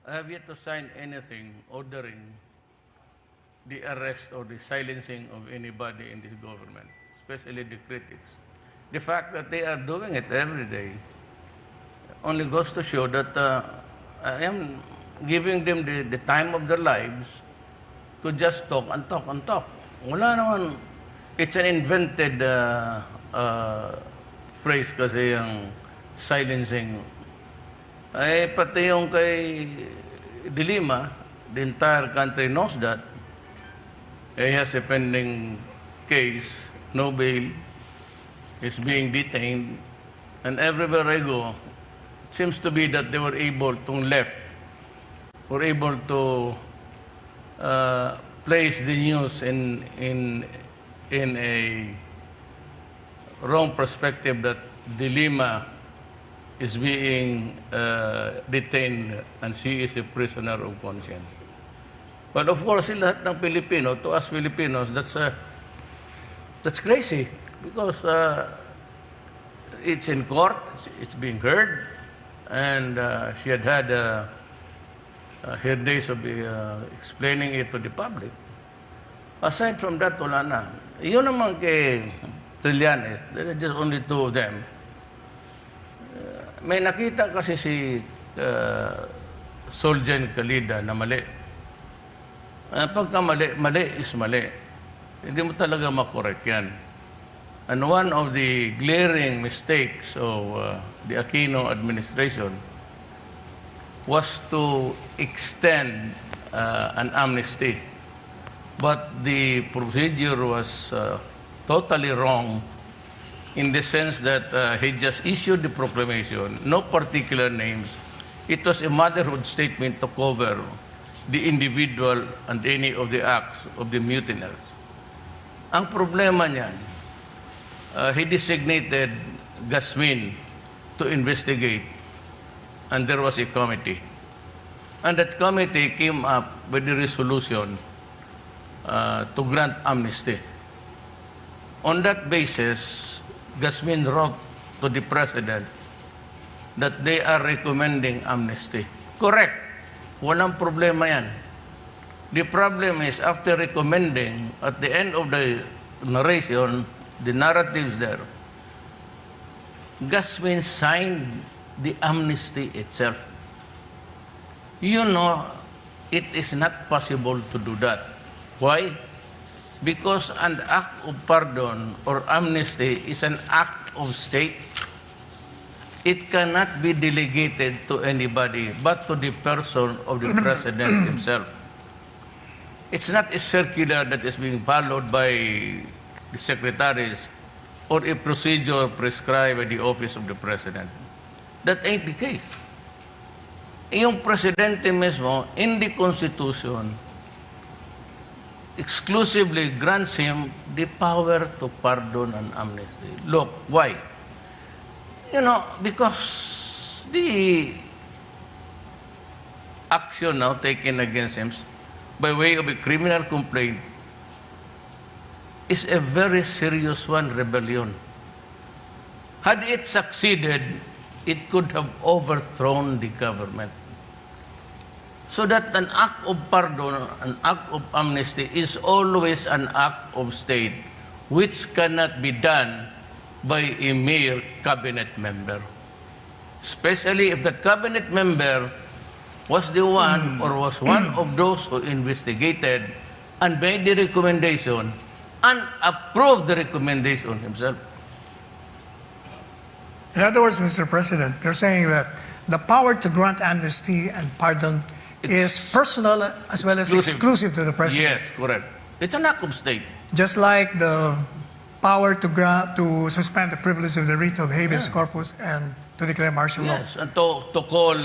I have yet to sign anything ordering the arrest or the silencing of anybody in this government, especially the critics. The fact that they are doing it every day only goes to show that I am giving them the time of their lives to just talk and talk and talk. Wala naman, it's an invented phrase kasi yung silencing. Ay, pati yung kay Dilima, the entire country knows that. He has a pending case, no bail, is being detained, and everywhere I go, it seems to be that they were able to place the news in a wrong perspective that Dilima is being detained and she is a prisoner of conscience. But of course, lahat ng Pilipino, to us Filipinos, that's crazy because it's in court, it's being heard, and she had her days of explaining it to the public. Aside from that, wala na. Yun naman kay Trillanes, there are just only two of them. May nakita kasi si Soljen Kalida na mali. Pagka mali is mali. Hindi mo talaga makorek yan. And one of the glaring mistakes of the Aquino administration was to extend an amnesty. But the procedure was totally wrong in the sense that he just issued the proclamation, no particular names. It was a motherhood statement to cover the individual and any of the acts of the mutineers. Ang problema niyan, he designated Gasmin to investigate, and there was a committee. And that committee came up with the resolution to grant amnesty. On that basis, Gasmin wrote to the President that they are recommending amnesty. Correct. Walang problema yan. The problem is, after recommending, at the end of the narration, the narratives there, Gasmin signed the amnesty itself. You know, it is not possible to do that. Why? Because an act of pardon or amnesty is an act of state. It cannot be delegated to anybody but to the person of the President himself. It's not a circular that is being followed by the secretaries or a procedure prescribed by the office of the President. That ain't the case. Yung Presidente mismo, in the Constitution, exclusively grants him the power to pardon and amnesty. Look, why? You know, because the action now taken against him by way of a criminal complaint is a very serious one, rebellion. Had it succeeded, it could have overthrown the government. So that an act of pardon, an act of amnesty is always an act of state which cannot be done by a mere cabinet member. Especially if that cabinet member was the one or was one of those who investigated and made the recommendation and approved the recommendation himself. In other words, Mr. President, they're saying that the power to grant amnesty and pardon is personal as well as exclusive to the President. Yes, correct. It's an act of state. Just like the power to suspend the privilege of the writ of habeas corpus and to declare martial law. Yes, and to call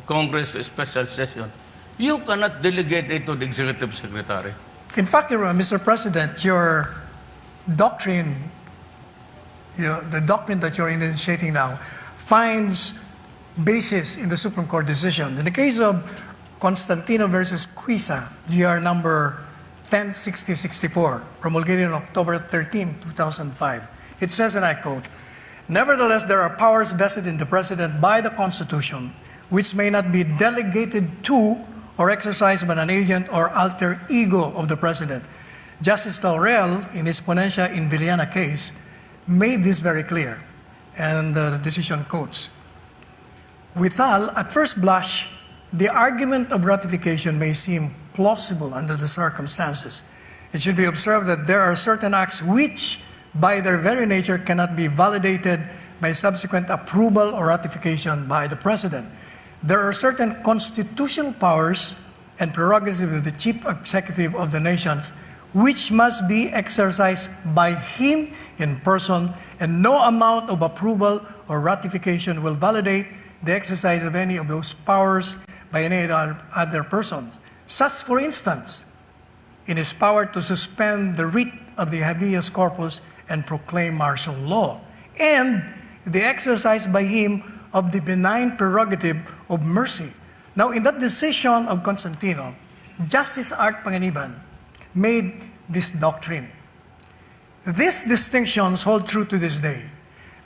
Congress to a special session. You cannot delegate it to the Executive Secretary. In fact, Mr. President, your doctrine, the doctrine that you're initiating now, finds basis in the Supreme Court decision. In the case of Constantino versus Cuisa, GR number 106064, promulgated on October 13, 2005, it says, and I quote, "Nevertheless, there are powers vested in the President by the Constitution which may not be delegated to or exercised by an agent or alter ego of the President. Justice Laurel, in his Ponencia in Villana case, made this very clear, and the decision quotes, "Withal, at first blush, the argument of ratification may seem plausible under the circumstances. It should be observed that there are certain acts which, by their very nature, cannot be validated by subsequent approval or ratification by the President. There are certain constitutional powers and prerogatives of the Chief Executive of the nation which must be exercised by him in person, and no amount of approval or ratification will validate the exercise of any of those powers by any other persons. Such, for instance, in his power to suspend the writ of the habeas corpus and proclaim martial law, and the exercise by him of the benign prerogative of mercy." Now, in that decision of Constantino, Justice Art Panganiban made this doctrine. These distinctions hold true to this day.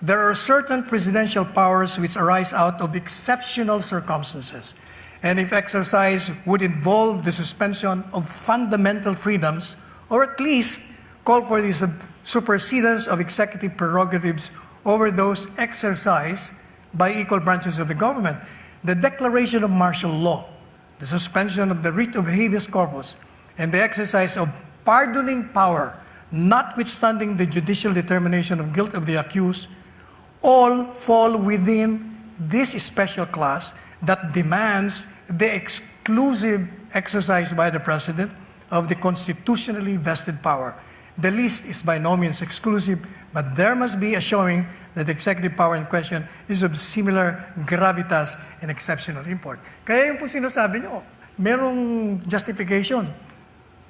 There are certain presidential powers which arise out of exceptional circumstances, and if exercised would involve the suspension of fundamental freedoms, or at least call for the supersedence of executive prerogatives over those exercised by equal branches of the government. The declaration of martial law, the suspension of the writ of habeas corpus, and the exercise of pardoning power, notwithstanding the judicial determination of guilt of the accused, all fall within this special class that demands the exclusive exercise by the President of the constitutionally vested power. The list is by no means exclusive, but there must be a showing that the executive power in question is of similar gravitas and exceptional import. Kaya yung po sinasabi nyo, merong justification.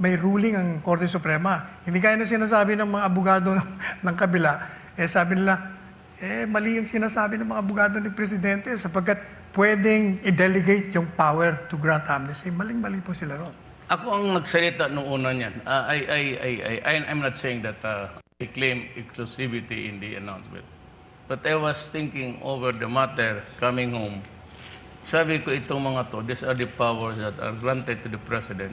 May ruling ang Korte Suprema. Hindi kaya na sinasabi ng mga abogado ng kabila, sabi nila, mali yung sinasabi ng mga abogado ng Presidente sapagkat pwedeng i-delegate yung power to grant amnesty. Maling-mali po sila ron. Ako ang nagsalita nung una niyan. I'm not saying that I claim exclusivity in the announcement. But I was thinking over the matter coming home. Sabi ko itong mga to, these are the powers that are granted to the President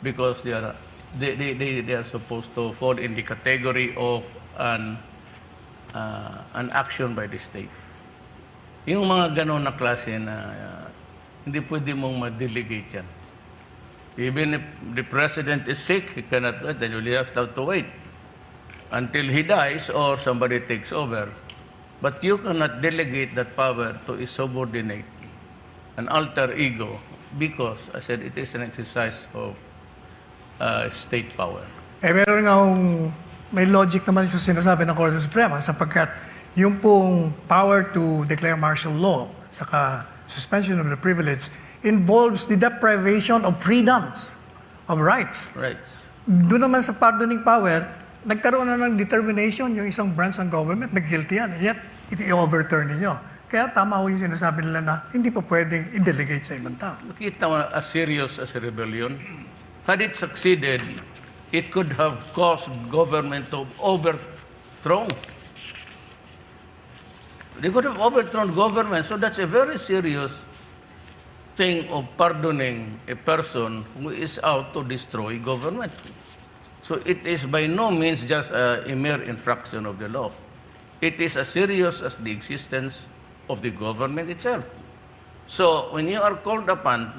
because they are supposed to fall in the category of an action by the state. Yung mga ganon na klase na hindi pwede mong ma-delegate yan. Even if the President is sick, he cannot wait, then you have to wait until he dies or somebody takes over. But you cannot delegate that power to a subordinate, an alter ego, because, I said, it is an exercise of state power. Meron nga may logic naman sa sinasabi ng Korte Suprema sapagkat yung pong power to declare martial law at saka suspension of the privilege involves the deprivation of freedoms, of rights. Rights. Doon naman sa pardoning power, nagkaroon na ng determination yung isang branch ng government na guilty yan. Yet, i-overturn ninyo. Kaya tama ho yung sinasabi nila na hindi pa pwedeng i-delegate sa ibang tao. Nakita mo as serious as a rebellion. Had it succeeded, it could have caused government to overthrown. They could have overthrown government. So that's a very serious thing of pardoning a person who is out to destroy government. So it is by no means just a mere infraction of the law. It is as serious as the existence of the government itself. So when you are called upon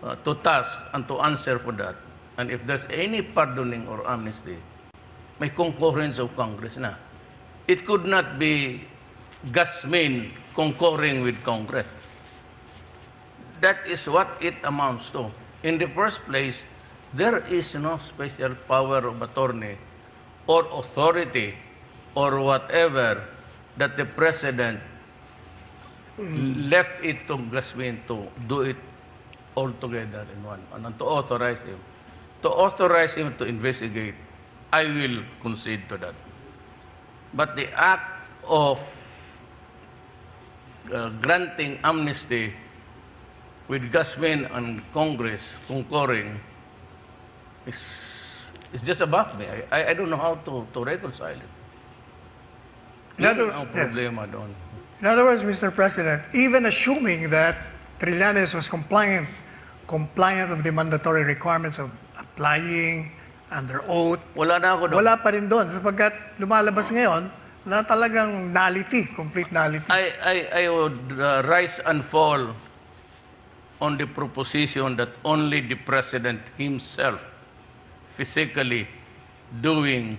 to task and to answer for that, and if there's any pardoning or amnesty, may concurrence of Congress na. It could not be Gasmin concurring with Congress. That is what it amounts to. In the first place, there is no special power of attorney or authority or whatever that the President left it to Gasmin to do it all together in one, and to authorize him. To authorize him to investigate, I will concede to that. But the act of granting amnesty with Gasmin and Congress concurring is just above me. I don't know how to reconcile it. Yun ang problema doon. In other words, Mr. President, even assuming that Trillanes was compliant of the mandatory requirements of applying under oath, Wala na ako doon. wala pa rin doon sapagkat lumalabas ngayon na talagang nullity, complete nullity. I would rise and fall on the proposition that only the President himself physically doing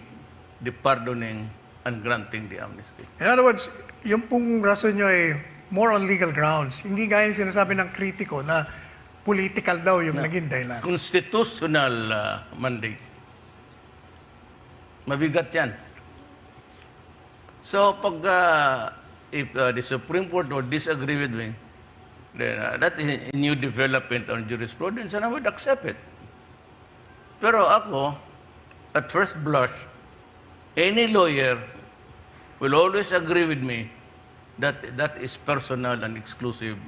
the pardoning and granting the amnesty. In other words, yung pong rason nyo ay more on legal grounds. Hindi gaya yung sinasabi ng kritiko na political daw yung naging dahilan. Constitutional mandate. Mabigat yan. So, pag if the Supreme Court would disagree with me, then that is a new development on jurisprudence and I would accept it. Pero ako, at first blush, any lawyer will always agree with me that that is personal and exclusive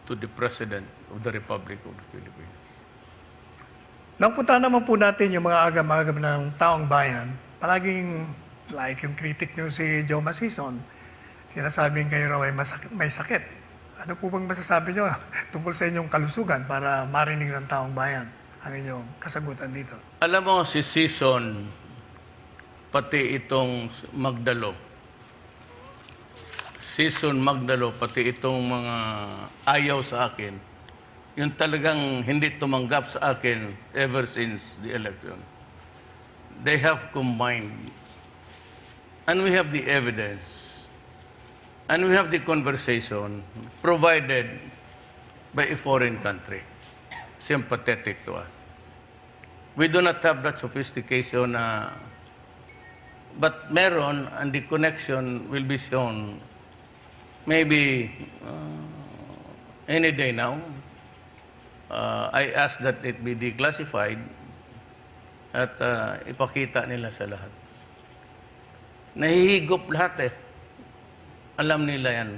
to the President of the Republic of the Philippines. Napunta naman po natin yung mga agam-agam ng taong bayan. Palaging, like yung critic nyo si Joe Masison, sinasabing kayo raw ay may sakit. Ano po bang masasabi nyo tungkol sa inyong kalusugan para marinig ng taong bayan ang inyong kasagutan dito? Alam mo, si Sison, pati itong Magdalo, pati itong mga ayaw sa akin, yung talagang hindi tumanggap sa akin ever since the election. They have combined. And we have the evidence. And we have the conversation provided by a foreign country, sympathetic to us. We do not have that sophistication, but meron, and the connection will be shown maybe any day now. I ask that it be declassified at ipakita nila sa lahat. Nahihigop lahat eh. Alam nila yan.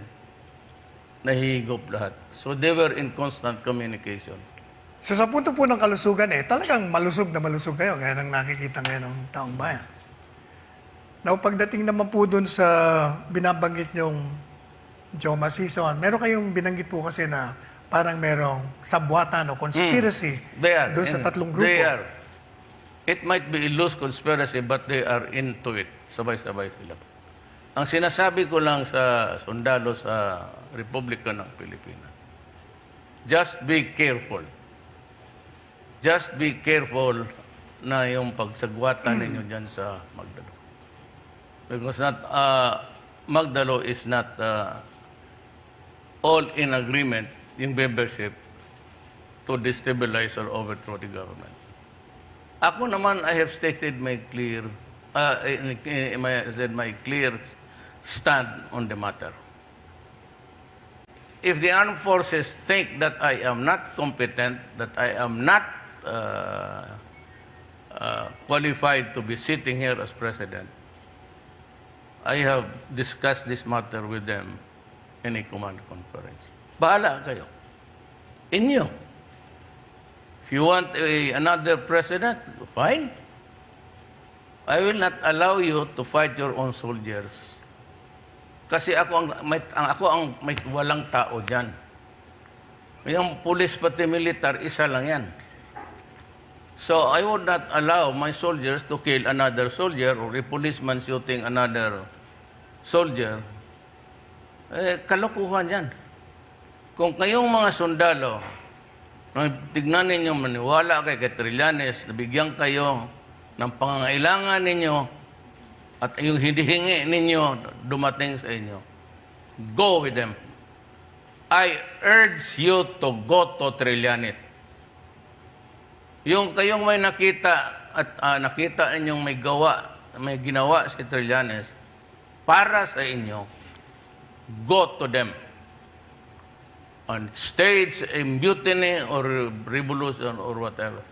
Nahihigop lahat. So they were in constant communication. So sa punto po ng kalusugan talagang malusog na malusog kayo, gaya ng nakikita ngayon ng taong bayan. Now, pagdating naman po dun sa binabanggit nyong Joe Masison, meron kayong binanggit po kasi na parang merong sabwatan o conspiracy doon sa tatlong grupo. They are. It might be a loose conspiracy, but they are into it. Sabay-sabay sila. Ang sinasabi ko lang sa sundalo sa Republika ng Pilipinas, just be careful. Just be careful na yung pagsagwatan ninyo dyan sa Magdalo. Because Magdalo is not all in agreement yung membership to destabilize or overthrow the government. Ako naman, I have stated my clear stand on the matter. If the armed forces think that I am not competent, that I am not qualified to be sitting here as president, I have discussed this matter with them in a command conference. Bahala kayo. Inyo. If you want another president, fine. I will not allow you to fight your own soldiers. Kasi ako ang may walang tao diyan. Yung police pati militar, isa lang yan. So I would not allow my soldiers to kill another soldier or a policeman shooting another soldier. Kalokohan yan. Kung kayong mga sundalo, tignan ninyo, maniwala kay Trillanes, nabigyan kayo ng pangangailangan ninyo at yung hinihingi ninyo dumating sa inyo, go with them. I urge you to go to Trillanes. Yung kayong may nakita at nakita ninyong may ginawa si Trillanes para sa inyo, go to them and stage a mutiny or revolution or whatever.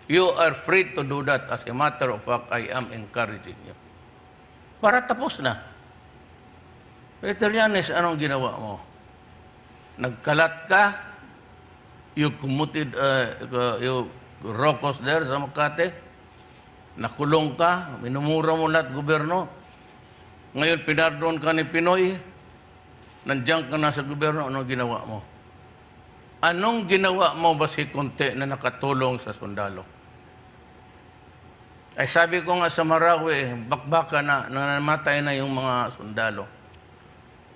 You are free to do that. As a matter of fact, I am encouraging you. Para tapos na. Trillanes, anong ginawa mo? Nagkalat ka, you committed, you rokos there sa Makati, nakulong ka, minumura mo lahat gobyerno. Ngayon, pinardon ka ni Pinoy, nandiyan ka na sa gobyerno, ano ginawa mo? Anong ginawa mo ba si Kunti na nakatulong sa sundalo? Ay sabi ko nga sa Marawi, bakbaka na, namatay na yung mga sundalo,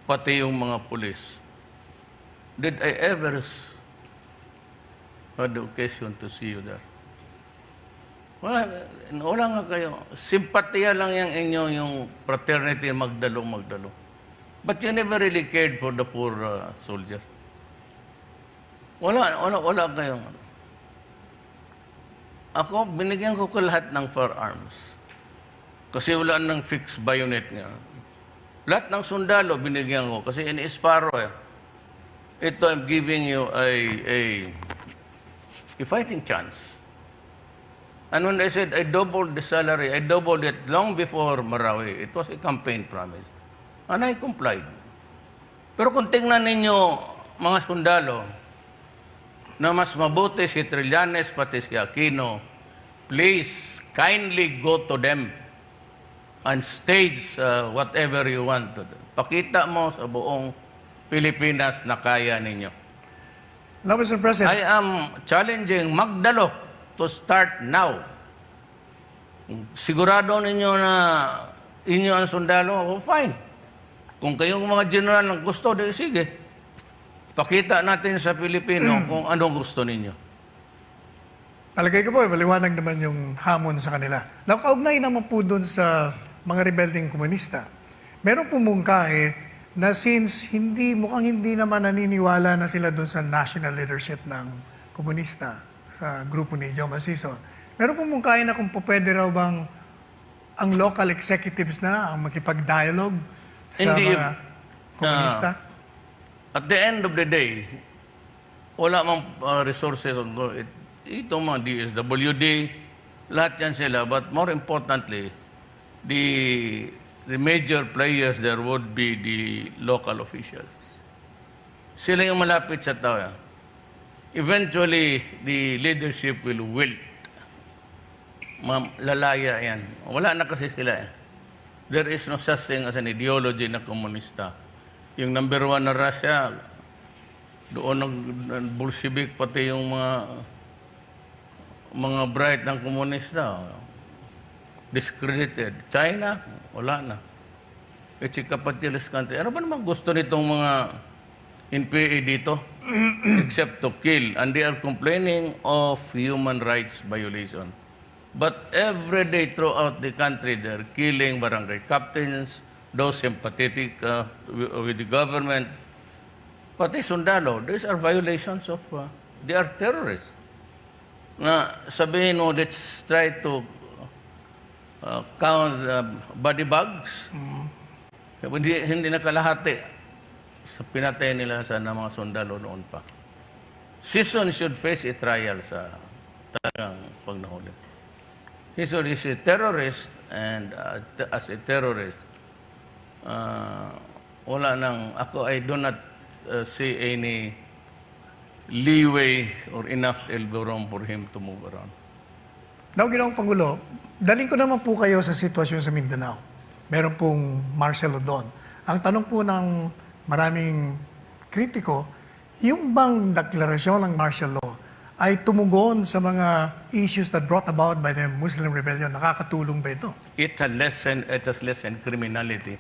pati yung mga pulis. Did I ever had the occasion to see you there? Wala nga kayo. Simpatiya lang yung inyo, yung fraternity, magdalo. But you never really cared for the poor soldier. Wala kayong. Ako, binigyan ko lahat ng firearms. Kasi wala nang fixed bayonet nga. Lahat ng sundalo, binigyan ko. Kasi ini-Sparrow ito, I'm giving you a fighting chance. And when I said I doubled the salary, I doubled it long before Marawi. It was a campaign promise. And I complied. Pero kung tingnan ninyo, mga sundalo, na mas mabuti si Trillanes pati si Aquino, please kindly go to them and stage whatever you want to do. Pakita mo sa buong Pilipinas na kaya ninyo. Now, Mr. President, I am challenging magdalo to start now. Sigurado ninyo na inyo ang sundalo, fine. Kung kayong mga general ang gusto, sige. Pakita natin sa Pilipino kung anong gusto ninyo. palagay ko po, maliwanag naman yung hamon sa kanila. Nakaugnay naman po doon sa mga rebelding komunista. Meron pumungkahe na since mukhang hindi naman naniniwala na sila doon sa national leadership ng komunista, sa grupo ni Joe Maciso. Meron pumungkahe na kung pwede raw bang ang local executives na ang makipag-dialogue sa Hindi, mga komunista. At the end of the day, wala mang resources on ito mga DSWD, lahat yan sila. But more importantly, the major players there would be the local officials. Sila yung malapit sa tao. Eventually, the leadership will wilt. Lalaya yan. Wala na kasi sila. There is no such thing as an ideology na komunista. Yung number one na Russia, doon nag-Bolshevik, pati yung mga bright ng komunista, discredited. China, wala na. It's a capitalist country. Ano ba naman gusto nitong mga NPA dito? Except to kill. And they are complaining of human rights violation. But every day throughout the country, they're killing barangay captains, those sympathetic with the government. Pati sundalo, these are violations of, they are terrorists. Na sabihin mo, let's try to count body bags. Hindi nakalahati sa pinatay nila sa mga sundalo noon pa. Sison should face a trial sa talagang pagnahuli. Sison is a terrorist and as a terrorist, wala nang, I do not see any leeway or enough elbow room for him to move around. Now, Ginoong Pangulo, daling ko naman po kayo sa sitwasyon sa Mindanao. Meron pong martial law doon. Ang tanong po ng maraming kritiko, yung bang deklarasyon ng martial law ay tumugon sa mga issues that brought about by the Muslim rebellion? Nakakatulong ba ito? It has lessened criminality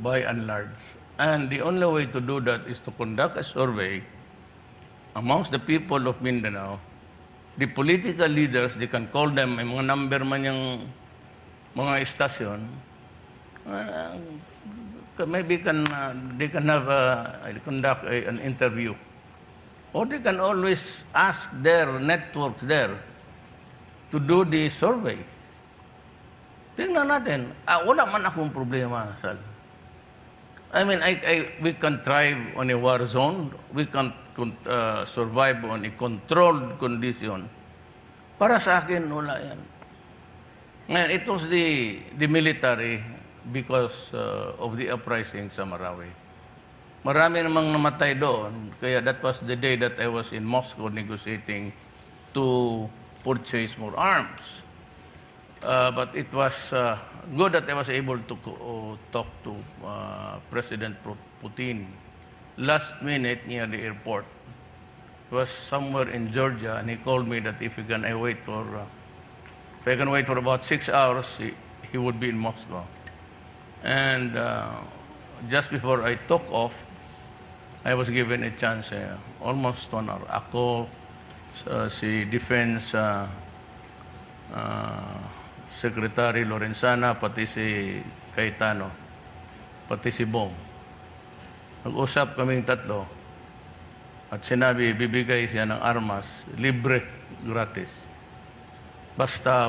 by and large. And the only way to do that is to conduct a survey amongst the people of Mindanao. The political leaders, they can call them, may mga number man yung mga estasyon, maybe they can have conduct an interview. Or they can always ask their networks there to do the survey. Tingnan natin, wala man akong problema, Sal. I mean, we can thrive on a war zone. We can survive on a controlled condition. Para sa akin, wala yan. Ngayon, it was the military because of the uprising sa Marawi. Marami namang namatay doon. Kaya that was the day that I was in Moscow negotiating to purchase more arms. But it was good that I was able to talk to President Putin last minute near the airport. It was somewhere in Georgia, and he called me that if I can wait for about 6 hours, he would be in Moscow. And just before I took off, I was given a chance, almost 1 hour. Ako, si Defense Secretary Lorenzana, pati si Cayetano, pati si Bong. Nag-usap kaming tatlo at sinabi, bibigay siya ng armas, libre, gratis. Basta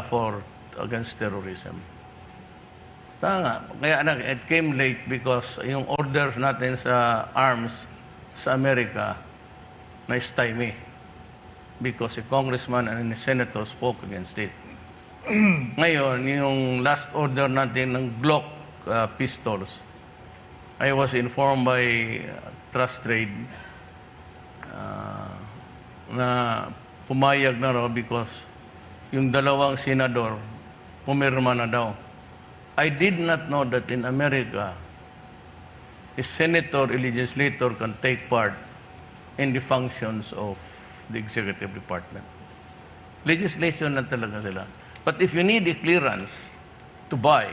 against terrorism. Tanga. Kaya it came late because yung orders natin sa arms sa Amerika na-stymie because a congressman and a senator spoke against it. Ngayon, yung last order natin ng Glock pistols, I was informed by Trust Trade na pumayag na raw because yung dalawang senador pumirma na daw. I did not know that in America, a senator, a legislator can take part in the functions of the executive department. Legislation na talaga sila. But if you need a clearance to buy,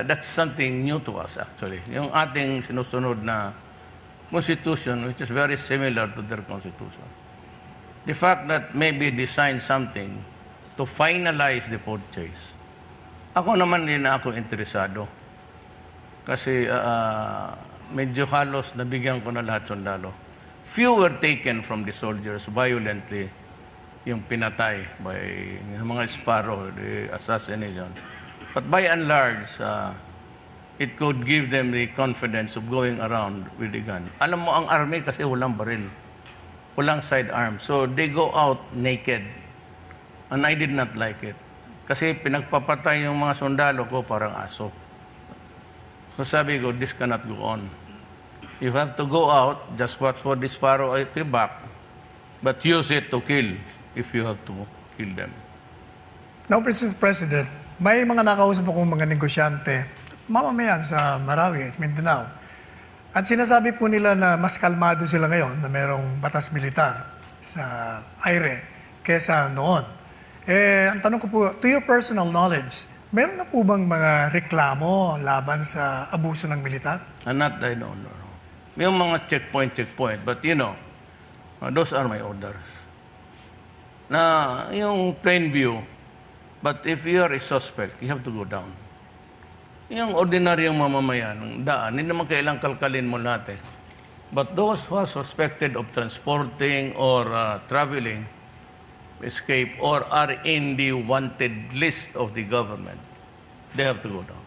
that's something new to us actually. Yung ating sinusunod na constitution, which is very similar to their constitution. The fact that maybe they signed something to finalize the purchase. Ako naman din na ako interesado. Kasi medyo halos nabigyan ko na lahat sundalo. Few were taken from the soldiers violently, yung pinatay by mga Sparrow, the assassination. But by and large, it could give them the confidence of going around with the gun. Alam mo, ang army kasi walang baril. Walang sidearm. So they go out naked. And I did not like it. Kasi pinagpapatay yung mga sundalo ko parang aso. So sabi ko, this cannot go on. You have to go out, just watch for the Sparrow at your back, but use it to kill if you have to kill them. Now, Mr. President, may mga nakausap akong mga negosyante, mamamayan sa Marawi, Mindanao. At sinasabi po nila na mas kalmado sila ngayon na mayroong batas militar sa aire kesa noon. Ang tanong ko po, to your personal knowledge, meron na po bang mga reklamo laban sa abuso ng militar? Not I don't know. May mga checkpoint, but those are my orders. Na yung plain view, but if you are a suspect, you have to go down. Yung ordinaryong mamamayan ng daan, hindi naman kailang kalkalin mo lahat eh. But those who are suspected of transporting or traveling, escape, or are in the wanted list of the government, they have to go down.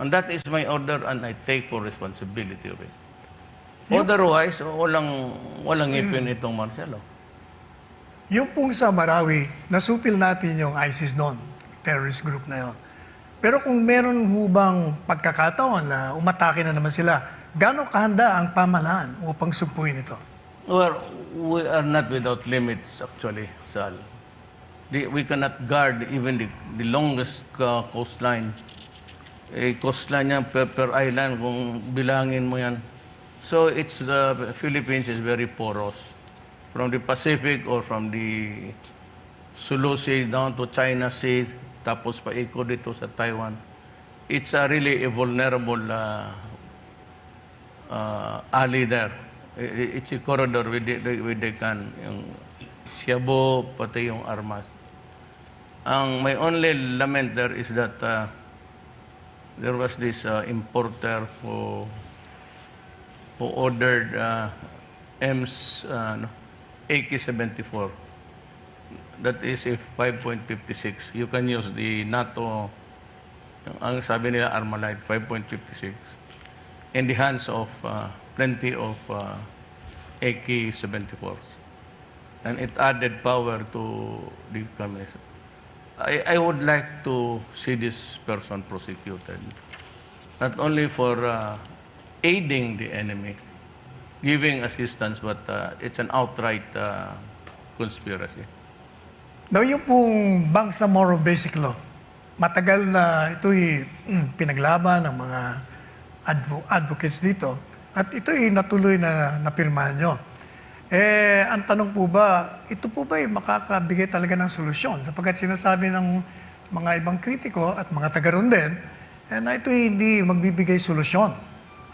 And that is my order, and I take full responsibility of it. Otherwise, walang ipin itong Marcelo. Yung pong sa Marawi, nasupil natin yung ISIS noon, terrorist group na yon. Pero kung meron hubang pagkakataon na umatake na naman sila, gaano kahanda ang pamahalaan upang sumpuin ito? Well, we are not without limits actually, Sal. We cannot guard even the longest coastline. Coastline niya per island, kung bilangin mo yan. So the Philippines is very porous. From the Pacific or from the Sulu Sea down to China Sea, tapos paikot dito sa Taiwan. It's really a vulnerable alley there. It's a corridor where they can, yung Siabo, pati yung armas. My only lament there is that there was this importer who ordered AK-74. That is a 5.56. You can use the NATO, ang sabi nila Armalite, 5.56, in the hands of plenty of AK-74s. And it added power to the communist. I would like to see this person prosecuted, not only for aiding the enemy, giving assistance, but it's an outright conspiracy. Now, yung pong Bangsamoro Basic Law, matagal na ito'y pinaglaban ng mga advocates dito at ito'y natuloy na napirmahan nyo. Ang tanong po ba, ito po ba ay makakabigay talaga ng solusyon? Sapagkat sinasabi ng mga ibang kritiko at mga taga-roon din, na ito'y hindi magbibigay solusyon.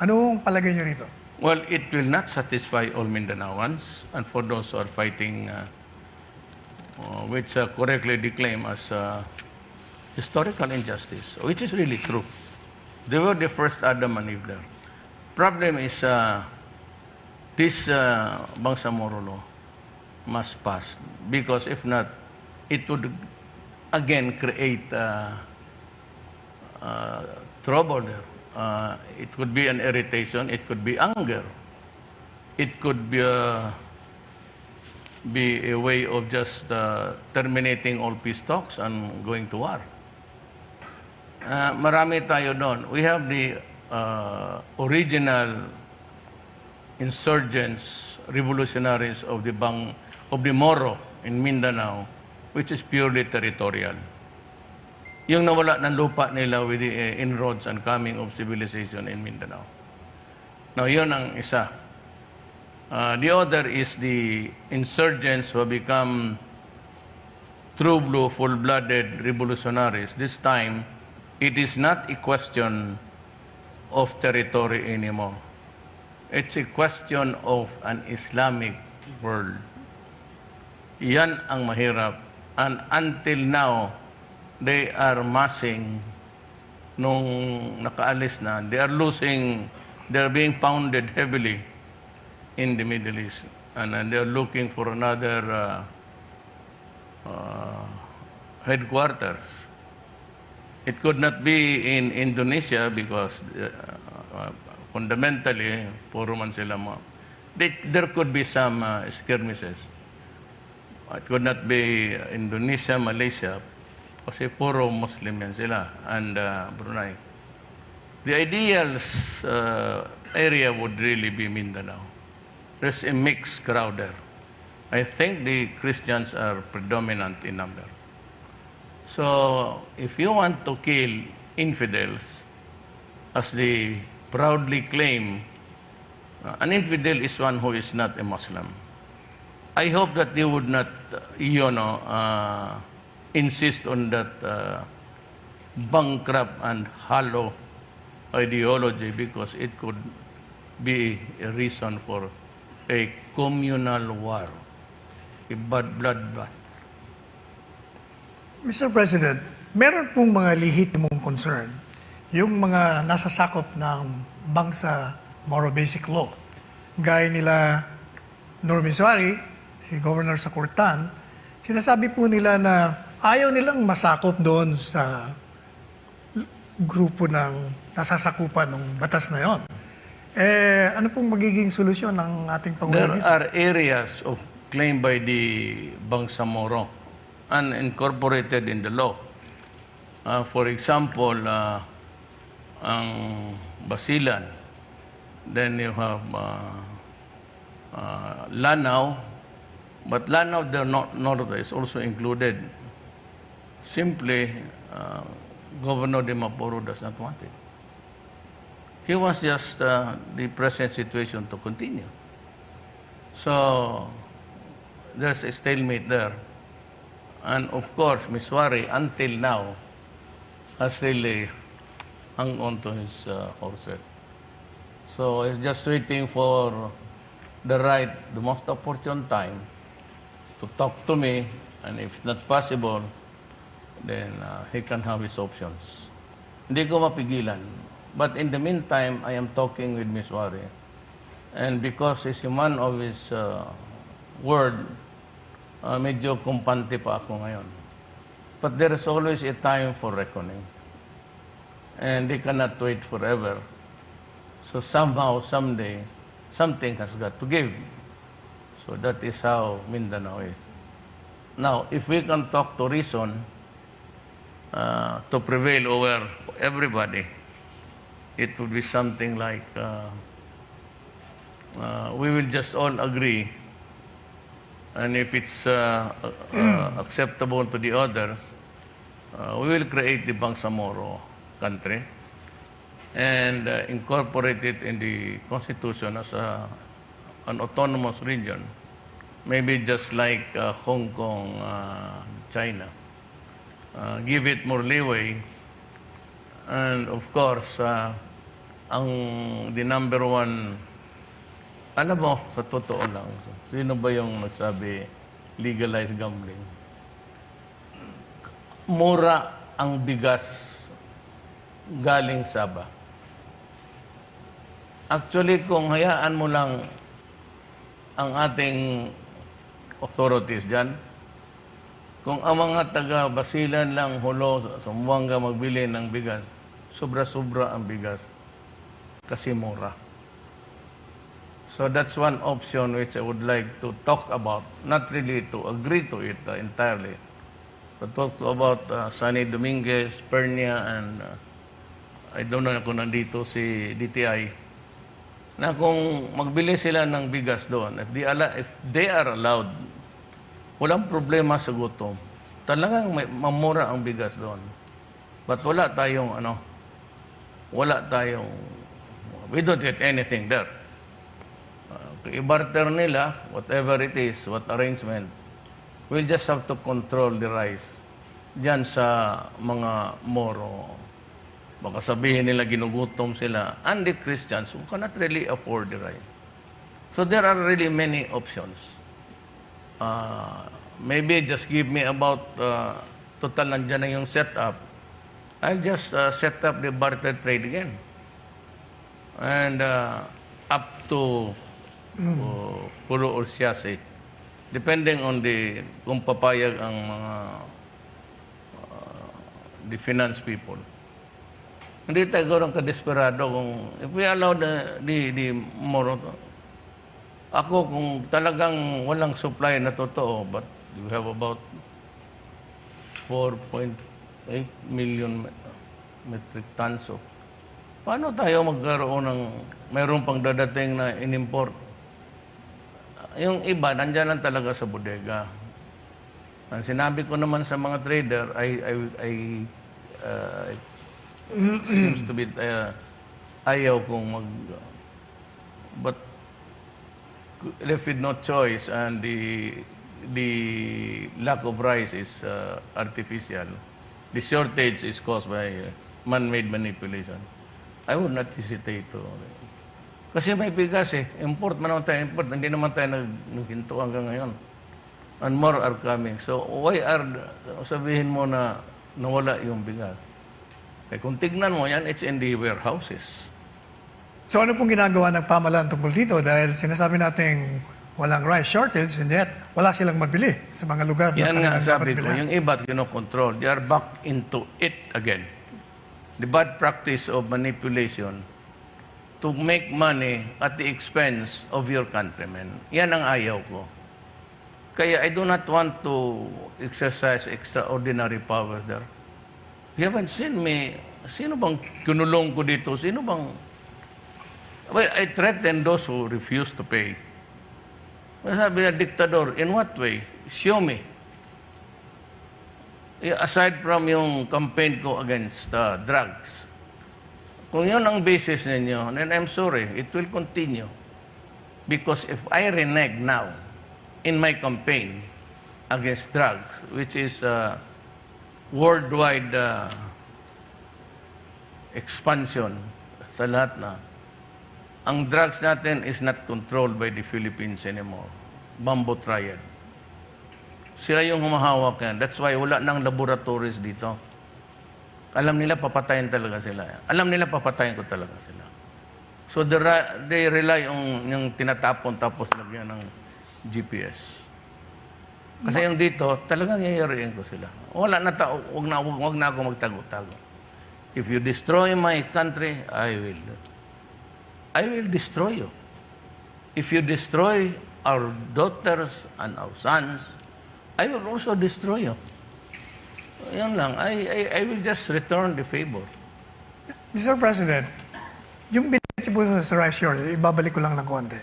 Anong palagay nyo rito? Well, it will not satisfy all Mindanaoans, and for those who are fighting, which correctly declaim as historical injustice, which is really true. They were the first Adam and Eve there. Problem is, this Bangsamoro law must pass, because if not, it would again create trouble there. It could be an irritation, it could be anger, it could be a way of just terminating all peace talks and going to war. Marami tayo doon. We have the original insurgents, revolutionaries of the Moro in Mindanao, which is purely territorial. Yung nawala ng lupa nila with the inroads and coming of civilization in Mindanao. Now, yun ang isa. The other is the insurgents who have become true blue, full-blooded revolutionaries. This time, it is not a question of territory anymore. It's a question of an Islamic world. Yan ang mahirap. And until now, they are massing nung nakaalis na. They are being pounded heavily in the Middle East. And they are looking for another headquarters. It could not be in Indonesia because fundamentally, puro man sila mo. There could be some skirmishes. It could not be Indonesia, Malaysia, kasi puro Muslim yan sila, and Brunei. The ideal area would really be Mindanao. There's a mixed crowd there. I think the Christians are predominant in number. So, if you want to kill infidels, as they proudly claim, an infidel is one who is not a Muslim. I hope that they would not, insist on that bankrupt and hollow ideology, because it could be a reason for a communal war, a bloodbath. Mr. President, meron pong mga lehitimong concern, yung mga nasasakop ng Bangsamoro Basic Law. Gaya nila Normiswari, si Governor Sakurtan, sinasabi po nila na ayaw nilang masakop doon sa grupo ng nasasakupan ng batas na yon. Ano pong magiging solusyon ng ating Pangulo? There are areas of claimed by the Bangsamoro and incorporated in the law. For example, ang Basilan. Then you have Lanao. But Lanao, the north is also included. Simply, Governor de Mapuro does not want it. He wants just the present situation to continue. So, there's a stalemate there. And of course, Miswari, until now, has really hung on to his horse. So, he's just waiting for the most opportune time to talk to me, and if not possible, then he can have his options. Hindi ko mapigilan. But in the meantime, I am talking with Ms. Wari. And because he's a man of his word, medyo kumpante pa ako ngayon. But there is always a time for reckoning. And they cannot wait forever. So somehow, someday, something has got to give. So that is how Mindanao is. Now, if we can talk to reason to prevail over everybody, it would be something like we will just all agree And if it's acceptable to the others, we will create the Bangsamoro country and incorporate it in the Constitution as an autonomous region. Maybe just like Hong Kong, China. Give it more leeway. And of course, the number one, alam mo, sa totoo lang, sino ba yung nagsabi legalize gambling? Mura ang bigas galing Sabah. Actually, kung hayaan mo lang ang ating authorities dyan, kung ang mga taga-Basilan lang, Hulo, Zamboanga magbili ng bigas, sobra-sobra ang bigas kasi mura. So that's one option which I would like to talk about, not really to agree to it entirely, but talk about Sunny Dominguez, Pernia, and I don't know kung nandito si DTI, na kung magbili sila ng bigas doon, if they are allowed, walang problema sa gutom. Talagang mamura ang bigas doon. But wala tayong, we don't get anything there. I-barter nila, whatever it is, what arrangement, we'll just have to control the rice dyan sa mga Moro. Baka sabihin nila ginugutom sila. And the Christians who cannot really afford the rice. So there are really many options. Maybe just give me about, total nandyan na yung setup. I'll just set up the barter trade again. And up to Pulo or Siyasi, depending on kung papayag ang mga the finance people. Hindi tayo gawang ka-desperado kung if we allow the Moro. Ako kung talagang walang supply na totoo, but we have about 4.8 million metric tons. So, paano tayo magkaroon ng mayroon pang dadating na in-import? Yung iba, nandyan lang talaga sa bodega. Ang sinabi ko naman sa mga trader, seems to be, ayaw kong but left with no choice and the lack of rice is artificial. The shortage is caused by man-made manipulation. I would not hesitate to. Kasi may bigas import man naman tayo, import. Hindi naman tayo naghinto hanggang ngayon. And more are coming. So why sabihin mo na nawala yung bigas? Eh, kung tignan mo yan, it's in the warehouses. So ano pong ginagawa ng pamahalaan tungkol dito? Dahil sinasabi natin walang rice shortage, and yet wala silang mabili sa mga lugar na yan nga sabi ko, bilhan. yung iba kinokontrol, they are back into it again. The bad practice of manipulation to make money at the expense of your countrymen. Yan ang ayaw ko. Kaya I do not want to exercise extraordinary powers there. You haven't seen me. Sino bang kinulong ko dito? Sino bang... Well, I threaten those who refuse to pay. Sabi na diktador, in what way? Show me. Aside from yung campaign ko against drugs, kung yun ang basis ninyo, then I'm sorry, it will continue. Because if I renege now in my campaign against drugs, which is worldwide expansion sa lahat na, ang drugs natin is not controlled by the Philippines anymore. Bamboo Triad. Sila yung humahawak yan. That's why wala nang laboratories dito. Alam nila papatayin talaga sila. Alam nila papatayin ko talaga sila. So they rely on yung tinatapon tapos lagyan ng GPS. Kasi yung dito, talagang yayariin ko sila. Wala na wag na ako magtago-tago. If you destroy my country, I will destroy you. If you destroy our daughters and our sons, I will also destroy you. Yan lang. I will just return the favor. Mr. President, yung binigay po sa rice shortage, ibabalik ko lang ng konti.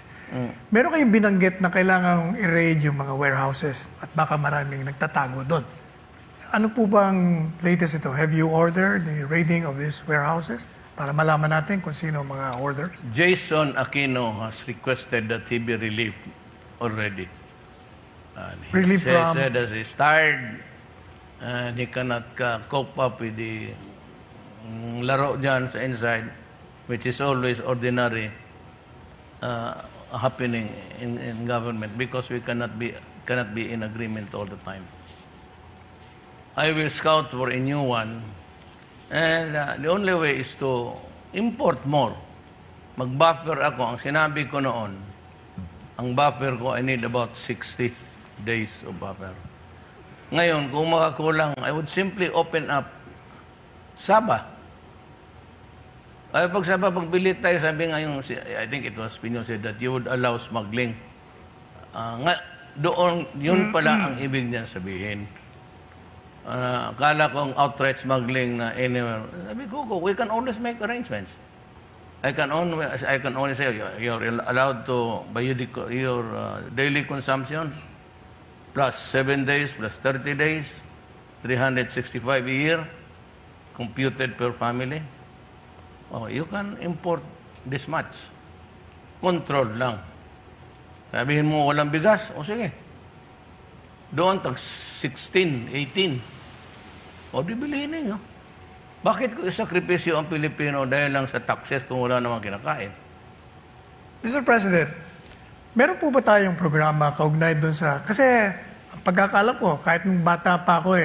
Meron kayong binanggit na kailangang i-raid yung mga warehouses at baka maraming nagtatago doon. Ano po bang latest ito? Have you ordered the raiding of these warehouses para malaman natin kung sino mga orders? Jason Aquino has requested that he be relieved already. And he Relieved from? said that he's tired and he cannot cope up with the laro dyan sa inside, which is always ordinary happening in government because we cannot be in agreement all the time. I will scout for a new one, and the only way is to import more. Mag-buffer ako. Ang sinabi ko noon, ang buffer ko, I need about 60 days of buffer. Ngayon, kung makakulang, I would simply open up Sabah. Ay, pag Sabah, pagbili tayo, sabi ngayon, I think it was Pino said that you would allow smuggling. Doon, yun pala ang ibig niya sabihin. Kala kong outright smuggling na anywhere. Sabi ko, we can always make arrangements. I can only say, you're allowed to buy your daily consumption, plus 7 days, plus 30 days, 365 a year, computed per family. Oh, you can import this much. Control lang. Sabihin mo, walang bigas, o sige. Doon, tag 16, 18. O, di bilihin ninyo. Bakit ko isakripisyo ang Pilipino dahil lang sa taxes kung wala namang kinakain? Mr. President, meron po ba tayong programa kaugnay doon sa... Kasi, ang pagkakalam ko, kahit nung bata pa ako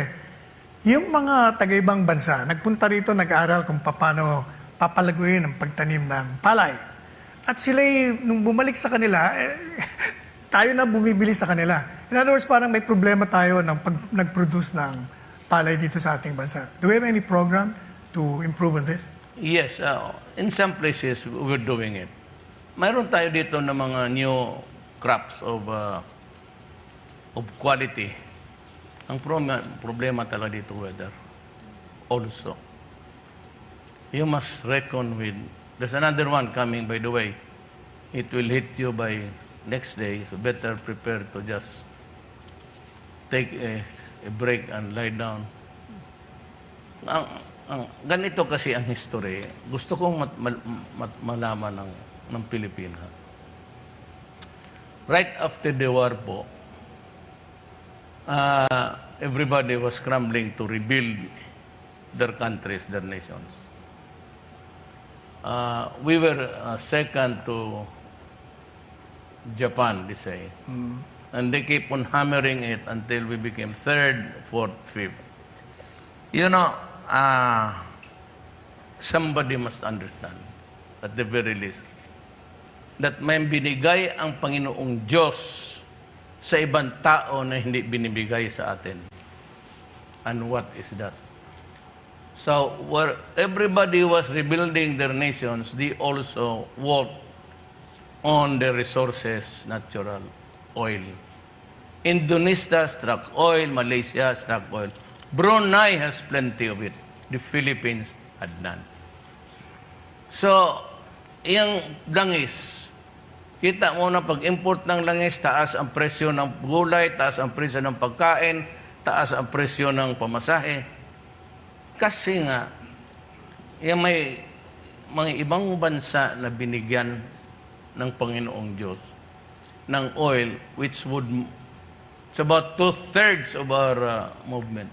yung mga taga-ibang bansa, nagpunta rito, nag-aaral kung paano papalaguin ang pagtanim ng palay. At sila, nung bumalik sa kanila, tayo na bumibili sa kanila. In other words, parang may problema tayo ng pag nag-produce ng palay dito sa ating bansa. Do we have any program to improve on this? Yes, in some places, we're doing it. Mayroon tayo dito ng mga new crops of quality. Ang problema talaga dito, weather. Also, you must reckon with... There's another one coming, by the way. It will hit you by next day, so better prepare to just take a break and lie down. Ganito kasi ang history. Gusto kong malaman ng Pilipinas. Right after the war po, everybody was scrambling to rebuild their countries, their nations. We were second to Japan, they say. And they keep on hammering it until we became third, fourth, fifth. You know, somebody must understand, at the very least, that may binigay ang Panginoong Diyos sa ibang tao na hindi binibigay sa atin. And what is that? So, where everybody was rebuilding their nations, they also worked on the resources, natural oil. Indonesia struck oil, Malaysia struck oil. Brunei has plenty of it. The Philippines had none. So, yung langis, kita mo na pag-import ng langis, taas ang presyo ng gulay, taas ang presyo ng pagkain, taas ang presyo ng pamasahe. Kasi nga, yung may mga ibang bansa na binigyan ng Panginoong Diyos ng oil, which would, it's about 2/3 of our movement.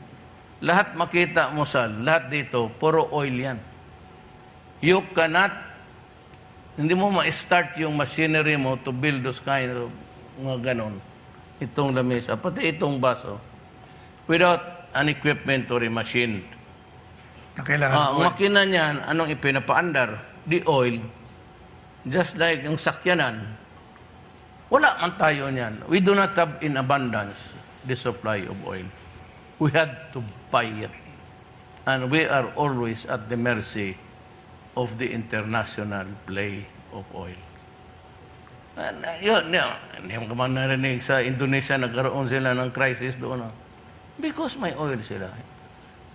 Lahat makita mo sa lahat dito, puro oil yan. You cannot, hindi mo ma-start yung machinery mo to build those kind of mga ganon. Itong lamesa, pati itong baso, without an equipment or a machine. Kailangan makina niyan, anong ipinapaandar? The oil. Just like yung sakyanan. Wala man tayo niyan. We do not have in abundance the supply of oil. We had to buy it. And we are always at the mercy of the international play of oil. And hindi mo ka man narinig sa Indonesia, nagkaroon sila ng crisis doon. Because may oil sila.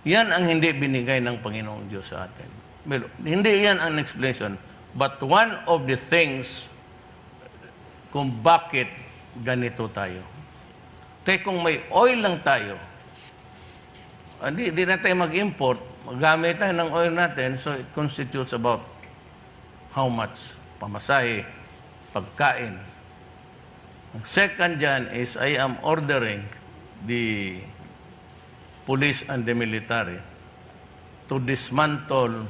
Yan ang hindi binigay ng Panginoong Diyos sa atin. Hindi yan ang explanation. But one of the things kung bakit ganito tayo. Kaya kung may oil lang tayo, di na tayo mag-import, magamit tayo ng oil natin, so it constitutes about how much? Pamasahe, pagkain. Ang second dyan is I am ordering the police and the military to dismantle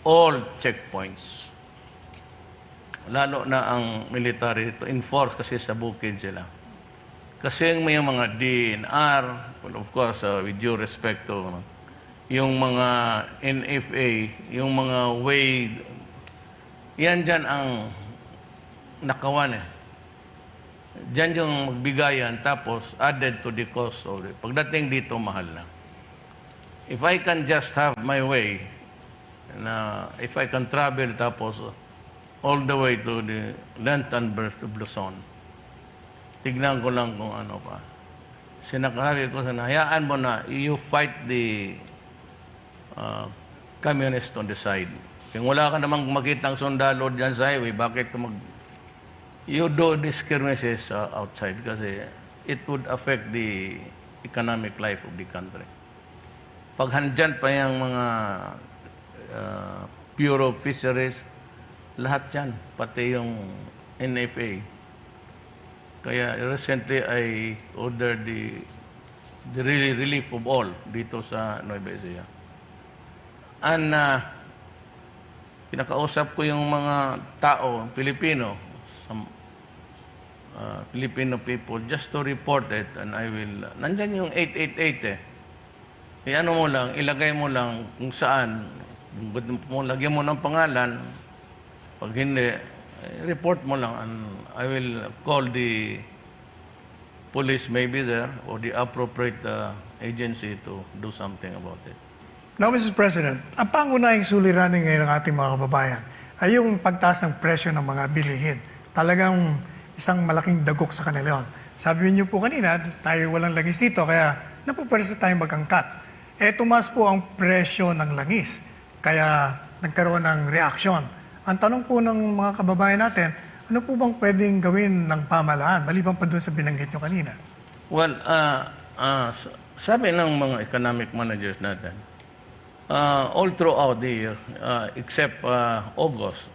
all checkpoints. Lalo na ang military to enforce kasi sa bukid sila. Kasi may mga DNR, well, of course, with due respect to yung mga NFA, yung mga way, yan dyan ang nakawan eh. Diyan yung magbigayan, tapos added to the cost of it. Pagdating dito, mahal na. If I can just have my way, na if I can travel, tapos all the way to the Lantern Burst of Luzon, tignan ko lang kung ano pa. Sinakasabi ko, hayaan mo na, you fight the communist on the side. Kung wala ka namang makitang sundalo dyan sa highway, bakit ka you do these skirmishes outside kasi it would affect the economic life of the country. Pag handyan pa yung mga Bureau of Fisheries, lahat yan, pati yung NFA. Kaya recently I ordered the relief of all dito sa Nueva Ecija. And pinakausap ko yung mga tao, Pilipino, some Filipino people, just to report it, and I will, nandyan yung 888 eh. Ano mo lang, ilagay mo lang kung saan, lagyan mo ng pangalan, pag hindi, report mo lang, and I will call the police maybe there, or the appropriate agency to do something about it. Now, Mr. President, ang pangunahing suliranin ngayon ng ating mga kababayan ay yung pagtaas ng presyo ng mga bilihin. Talagang isang malaking dagok sa kanila yun. Sabi niyo po kanina, tayo walang langis dito, kaya napupwersa tayong magangkat. Tumaas po ang presyo ng langis, kaya nagkaroon ng reaksyon. Ang tanong po ng mga kababayan natin, ano po bang pwedeng gawin ng pamahalaan, maliban pa doon sa binanggit niyo kanina? Well, sabi ng mga economic managers natin, all throughout the year, except August,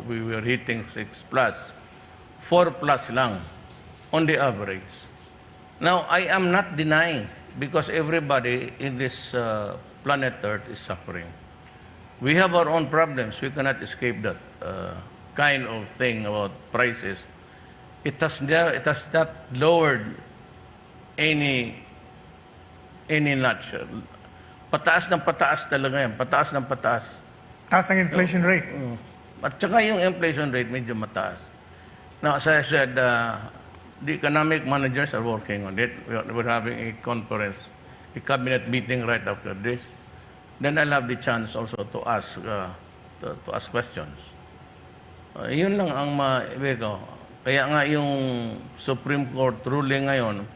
we were hitting 6+, 4+ lang on the average. Now, I am not denying, because everybody in this planet Earth is suffering. We have our own problems. We cannot escape that kind of thing about prices. It has not lowered any notch. Pataas ng pataas talaga yan. Pataas ng pataas. Taas ng inflation rate. At saka yung inflation rate medyo mataas. Now, as I said, the economic managers are working on it. We're having a conference, a cabinet meeting right after this. Then I'll have the chance also to ask questions. Yun lang ang maibi ko. Kaya nga yung Supreme Court ruling ngayon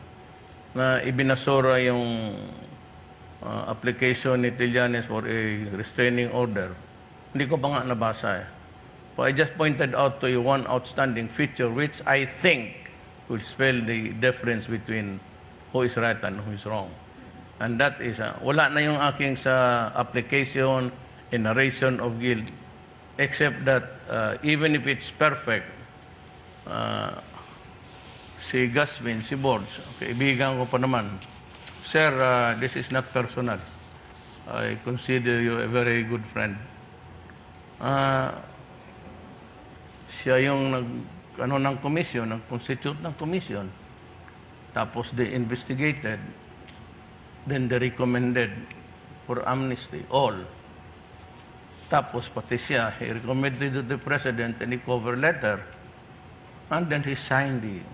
na ibinasura yung application ni Trillanes for a restraining order, hindi ko pa nga nabasa eh. But I just pointed out to you one outstanding feature which I think will spell the difference between who is right and who is wrong. And that is, wala na yung aking sa application and narration of guilt, except that even if it's perfect, si Gasmin, si Borges, kaibigan ko pa naman, Sir, this is not personal. I consider you a very good friend. Siya yung ng komisyon, nag-constitute ng komisyon. Tapos they investigated, then they recommended for amnesty, all. Tapos pati siya, he recommended to the President any cover letter, and then he signed it.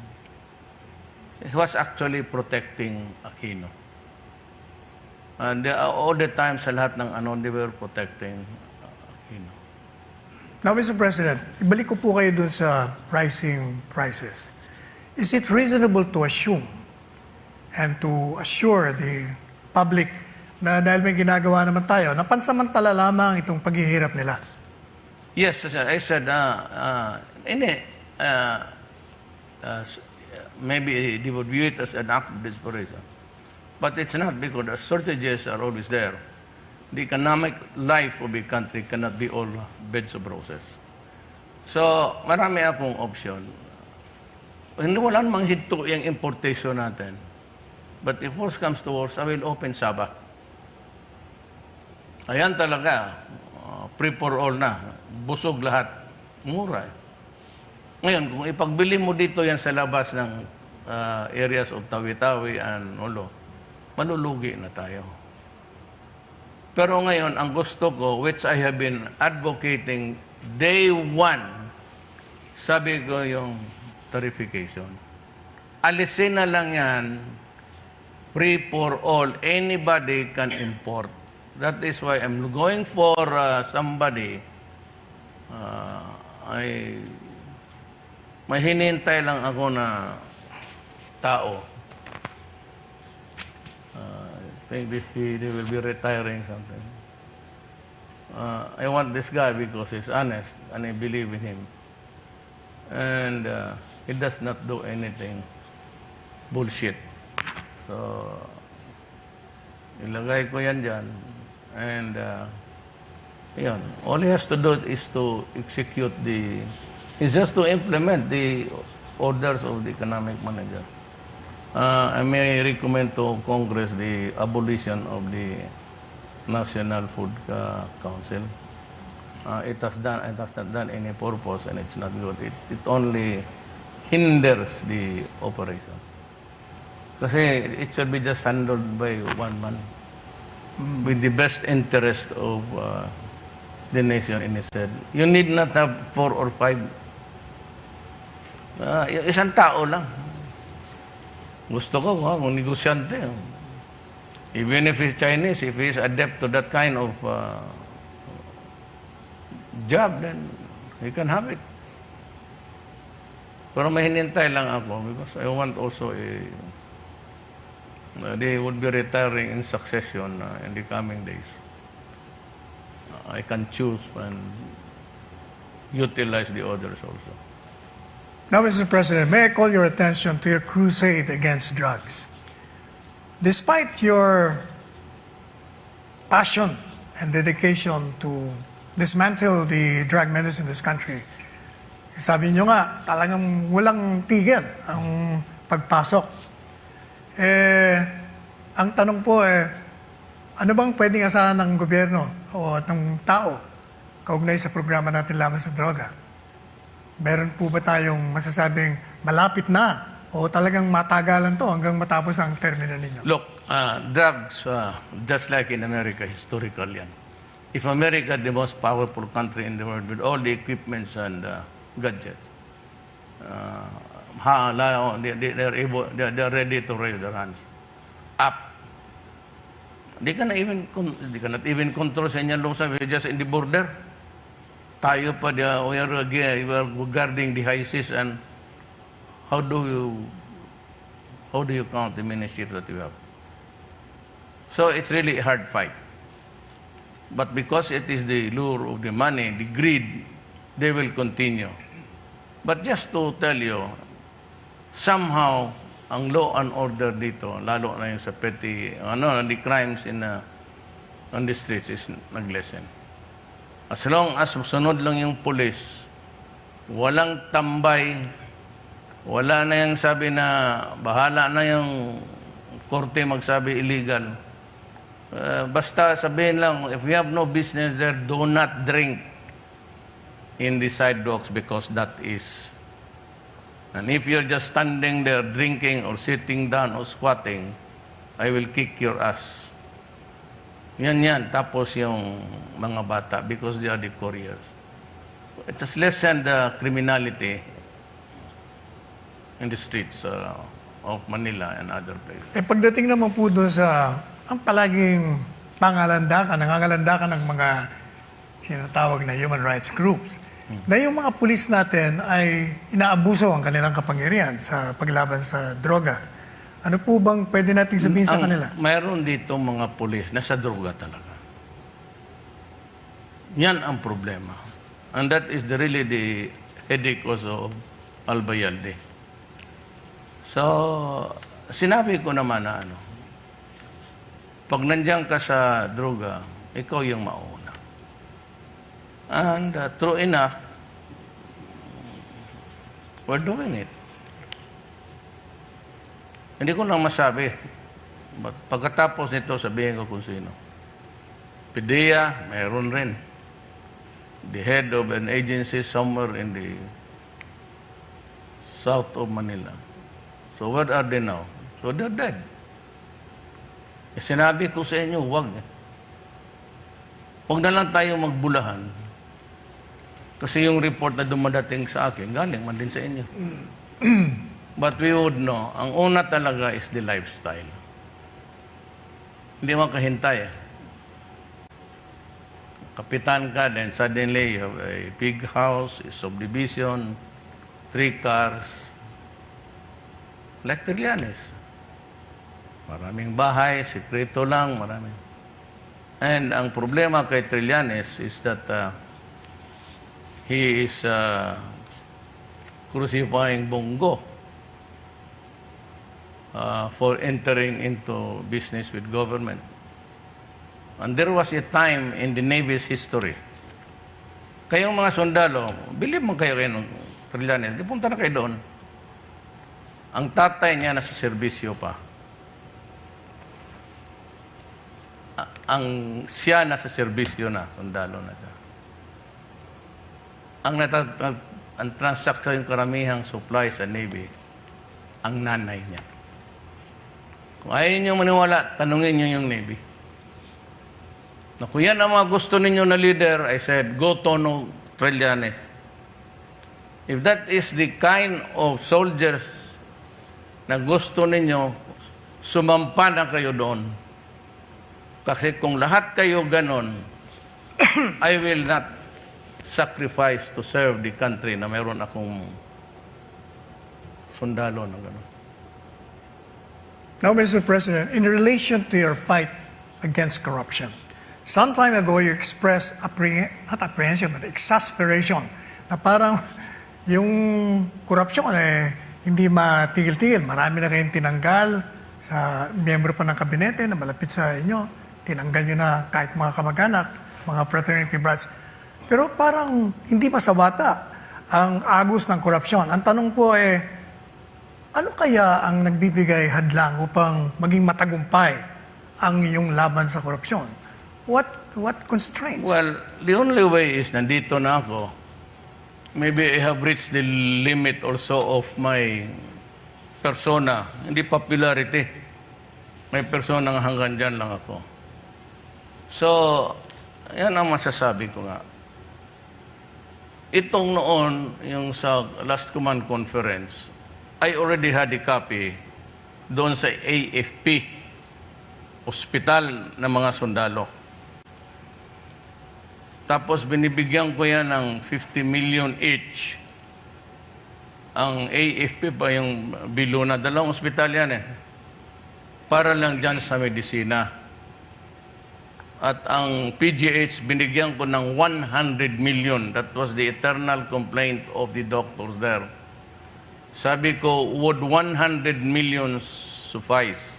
He was actually protecting Aquino. And all the time sa lahat ng they were protecting Aquino. Now, Mr. President, ibalik ko po kayo dun sa rising prices. Is it reasonable to assume and to assure the public na dahil may ginagawa naman tayo, na pansamantala lamang itong paghihirap nila? Yes, I said, maybe they would view it as an act of desperation. But it's not, because the shortages are always there. The economic life of a country cannot be all beds of roses. So, marami akong option. Hindi wala namang hinto yung importation natin. But if worse comes to worse, I will open Sabah. Ayan talaga, free for all na. Busog lahat. Mura eh. Ngayon, kung ipagbili mo dito yan sa labas ng areas of Tawi-Tawi and Olo, malulugi na tayo. Pero ngayon, ang gusto ko, which I have been advocating day one, sabi ko yung tarification. Alisin na lang yan, free for all. Anybody can import. That is why I'm going for somebody. May hinintay lang ako na tao. I think he will be retiring something. I want this guy because he's honest and I believe in him. And he does not do anything bullshit. So, ilagay ko yan dyan. And, yun. All he has to do is to execute is just to implement the orders of the economic manager. I may recommend to Congress the abolition of the National Food Council. It has not done any purpose and it's not good. It only hinders the operation. Kasi it should be just handled by one man with the best interest of the nation in its head. You need not have 4 or 5. Isang tao lang. Gusto ko, kung negosyante. Even if he's Chinese, if he's adept to that kind of job, then he can have it. Pero may hinintay lang ako because I want also they would be retiring in succession in the coming days. I can choose and utilize the others also. Now, Mr. President, may I call your attention to your crusade against drugs? Despite your passion and dedication to dismantle the drug menace in this country, sabi nyo nga, talagang walang tigil ang pagpasok. Ang tanong po ano bang pwedeng asahan ng gobyerno o ng tao kaugnay sa programa natin laban sa droga? Meron po ba tayong masasabing malapit na o talagang matagalan to hanggang matapos ang termino ninyo? Look, drugs, just like in America, historical yan. If America, the most powerful country in the world with all the equipments and gadgets, they're ready to raise their hands up. They cannot even control sa inyong lusa, we're just in the border. Tayo pa, we are guarding the high seas, and how do you count the many ships that you have? So it's really a hard fight. But because it is the lure of the money, the greed, they will continue. But just to tell you, somehow, ang law and order dito, lalo na yung sa petty, the crimes on the streets is naglesen. As long as sunod lang yung pulis, walang tambay, wala na yung sabi na bahala na yung korte magsabi illegal. Basta sabihin lang, if you have no business there, do not drink in the sidewalks because that is. And if you're just standing there drinking or sitting down or squatting, I will kick your ass. Yan. Tapos yung mga bata, because they are the couriers. It just lessen the criminality in the streets of Manila and other places. Pagdating naman po doon sa ang palaging nangangalandakan ng mga sinatawag na human rights groups, na yung mga pulis natin ay inaabuso ang kanilang kapangyarihan sa paglaban sa droga. Ano po bang pwede nating sabihin sa kanila? Mayroon dito mga pulis na sa droga talaga. Yan ang problema. And that is really the headache also of Albayalde. So, sinabi ko naman na pag nandiyan ka sa droga, ikaw yung mauna. And true enough, we're doing it. Hindi ko lang masabi. But pagkatapos nito, sabihin ko kung sino. PDEA, mayroon rin. The head of an agency somewhere in the south of Manila. So where are they now? So they're dead. Sinabi ko sa inyo, huwag. Huwag na lang tayo magbulahan. Kasi yung report na dumadating sa akin, galing man din sa inyo. But we would know, ang una talaga is the lifestyle. Hindi makahintay. Kapitan ka, then suddenly you have a big house, a subdivision, 3 cars, like Trillanes. Maraming bahay, sekreto lang, maraming. And ang problema kay Trillanes is that he is crucifying Bongo for entering into business with government. And there was a time in the Navy's history. Kayong mga sundalo, believe mo kayo ng Trillanes, di punta na kayo doon. Ang tatay niya nasa serbisyo pa. Siya nasa serbisyo na, sundalo na siya. Ang transaction yung karamihang supply sa Navy, ang nanay niya. Kung ayaw niyo maniwala, tanungin niyo yung Navy. Na kung yan ang mga gusto ninyo na leader, I said, go Tono Trillanes. If that is the kind of soldiers na gusto ninyo, sumampa na kayo doon. Kasi kung lahat kayo ganon, I will not sacrifice to serve the country na mayroon akong sundalo na ganon. Now, Mr. President, in relation to your fight against corruption, some time ago you expressed not apprehension, but exasperation na parang yung korupsyon hindi matigil-tigil. Marami na kayong tinanggal sa miyembro pa ng kabinete na malapit sa inyo. Tinanggal nyo na kahit mga kamag-anak, mga fraternity brats. Pero parang hindi pa sawata ang agos ng korupsyon. Ang tanong po ano kaya ang nagbibigay hadlang upang maging matagumpay ang iyong laban sa korupsyon? What constraints? Well, the only way is nandito na ako. Maybe I have reached the limit also of my persona, hindi popularity. May persona hanggang dyan lang ako. So, yan ang masasabi ko nga. Itong noon, yung sa last command conference, I already had a copy doon sa AFP, ospital ng mga sundalo. Tapos binibigyan ko yan ng 50 million each. Ang AFP pa yung bilo na, 2 ospital yan para lang dyan sa medisina. At ang PGH, binigyan ko ng 100 million. That was the eternal complaint of the doctors there. Sabi ko, would 100 million suffice?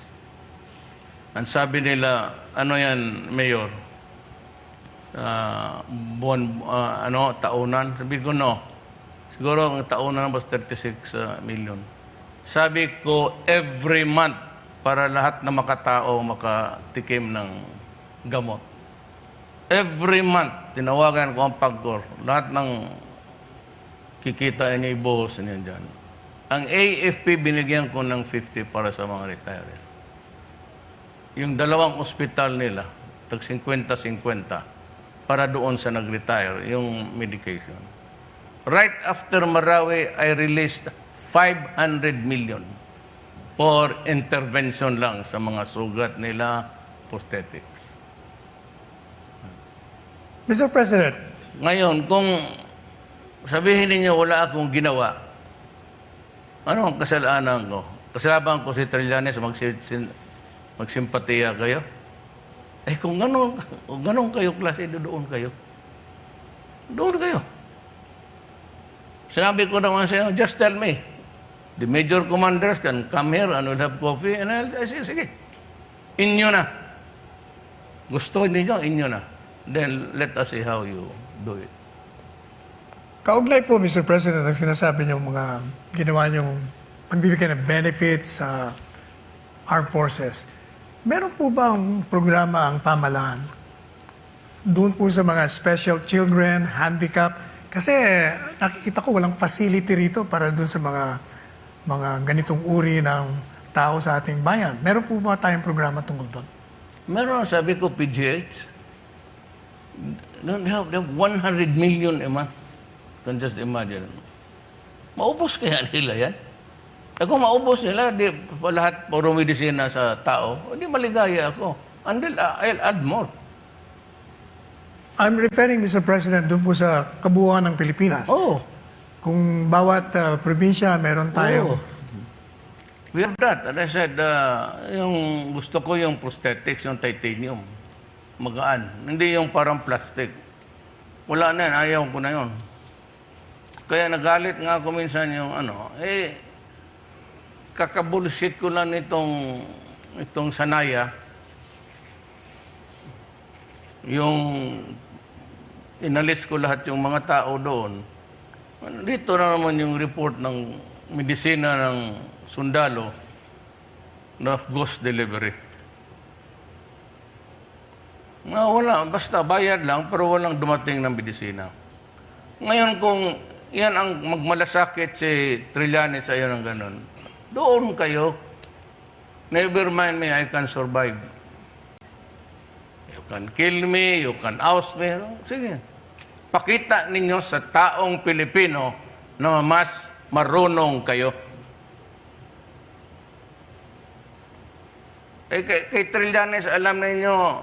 And sabi nila, ano yan, Mayor? Taunan? Sabi ko, no. Siguro ang taunan was 36 million. Sabi ko, every month, para lahat na makatao makatikim ng gamot. Every month, tinawagan ko ang PAGCOR. Lahat ng kikita niya, ibuhos niya dyan. Ang AFP, binigyan ko ng 50 para sa mga retiree. Yung 2 ospital nila, tag 50-50, para doon sa nag-retire, yung medication. Right after Marawi, I released 500 million for intervention lang sa mga sugat nila, prosthetics. Mr. President, Ngayon, kung sabihin ninyo wala akong ginawa, ano ang kasalanan ko? Kasalanan ko si Trillanes, magsimpatiya kayo? Kung ganun kayo klase, doon kayo. Doon kayo. Sinabi ko naman sa inyo, just tell me. The major commanders can come here and we'll have coffee. And I say, sige, inyo na. Gusto ninyo, inyo na. Then let us see how you do it. Kaugnay po, Mr. President, ang sinasabi niyong mga ginawa niyong pagbibigay ng benefits sa armed forces. Meron po ba ang programa ang pamahalaan doon po sa mga special children, handicap? Kasi nakikita ko walang facility rito para doon sa mga ganitong uri ng tao sa ating bayan. Meron po ba tayong programa tungkol doon? Meron, sabi ko, PGH. They have 100 million a month. Can just imagine. Maubos kaya nila yan? Kung maubos nila, di lahat puro medisina sa tao, di maligaya ako. Until I'll add more. I'm referring, Mr. President, doon po sa kabuuan ng Pilipinas. Oh. Kung bawat probinsya meron tayo. We have that. And I said, yung gusto ko yung prosthetics, yung titanium. Magaan. Hindi yung parang plastic. Wala na yan. Ayaw ko na yun. Kaya nagalit nga ako minsan yung kakabulshit ko lang itong sanaya. Yung inalis ko lahat yung mga tao doon. Dito na naman yung report ng medisina ng sundalo na ghost delivery. Wala, basta bayad lang pero walang dumating ng medisina. Ngayon kung yan ang magmalasakit si Trillanes sa'yo ng ganun, doon kayo. Never mind me, I can survive. You can kill me, you can oust me. Sige. Pakita ninyo sa taong Pilipino na mas marunong kayo. Kay Trillanes, alam ninyo,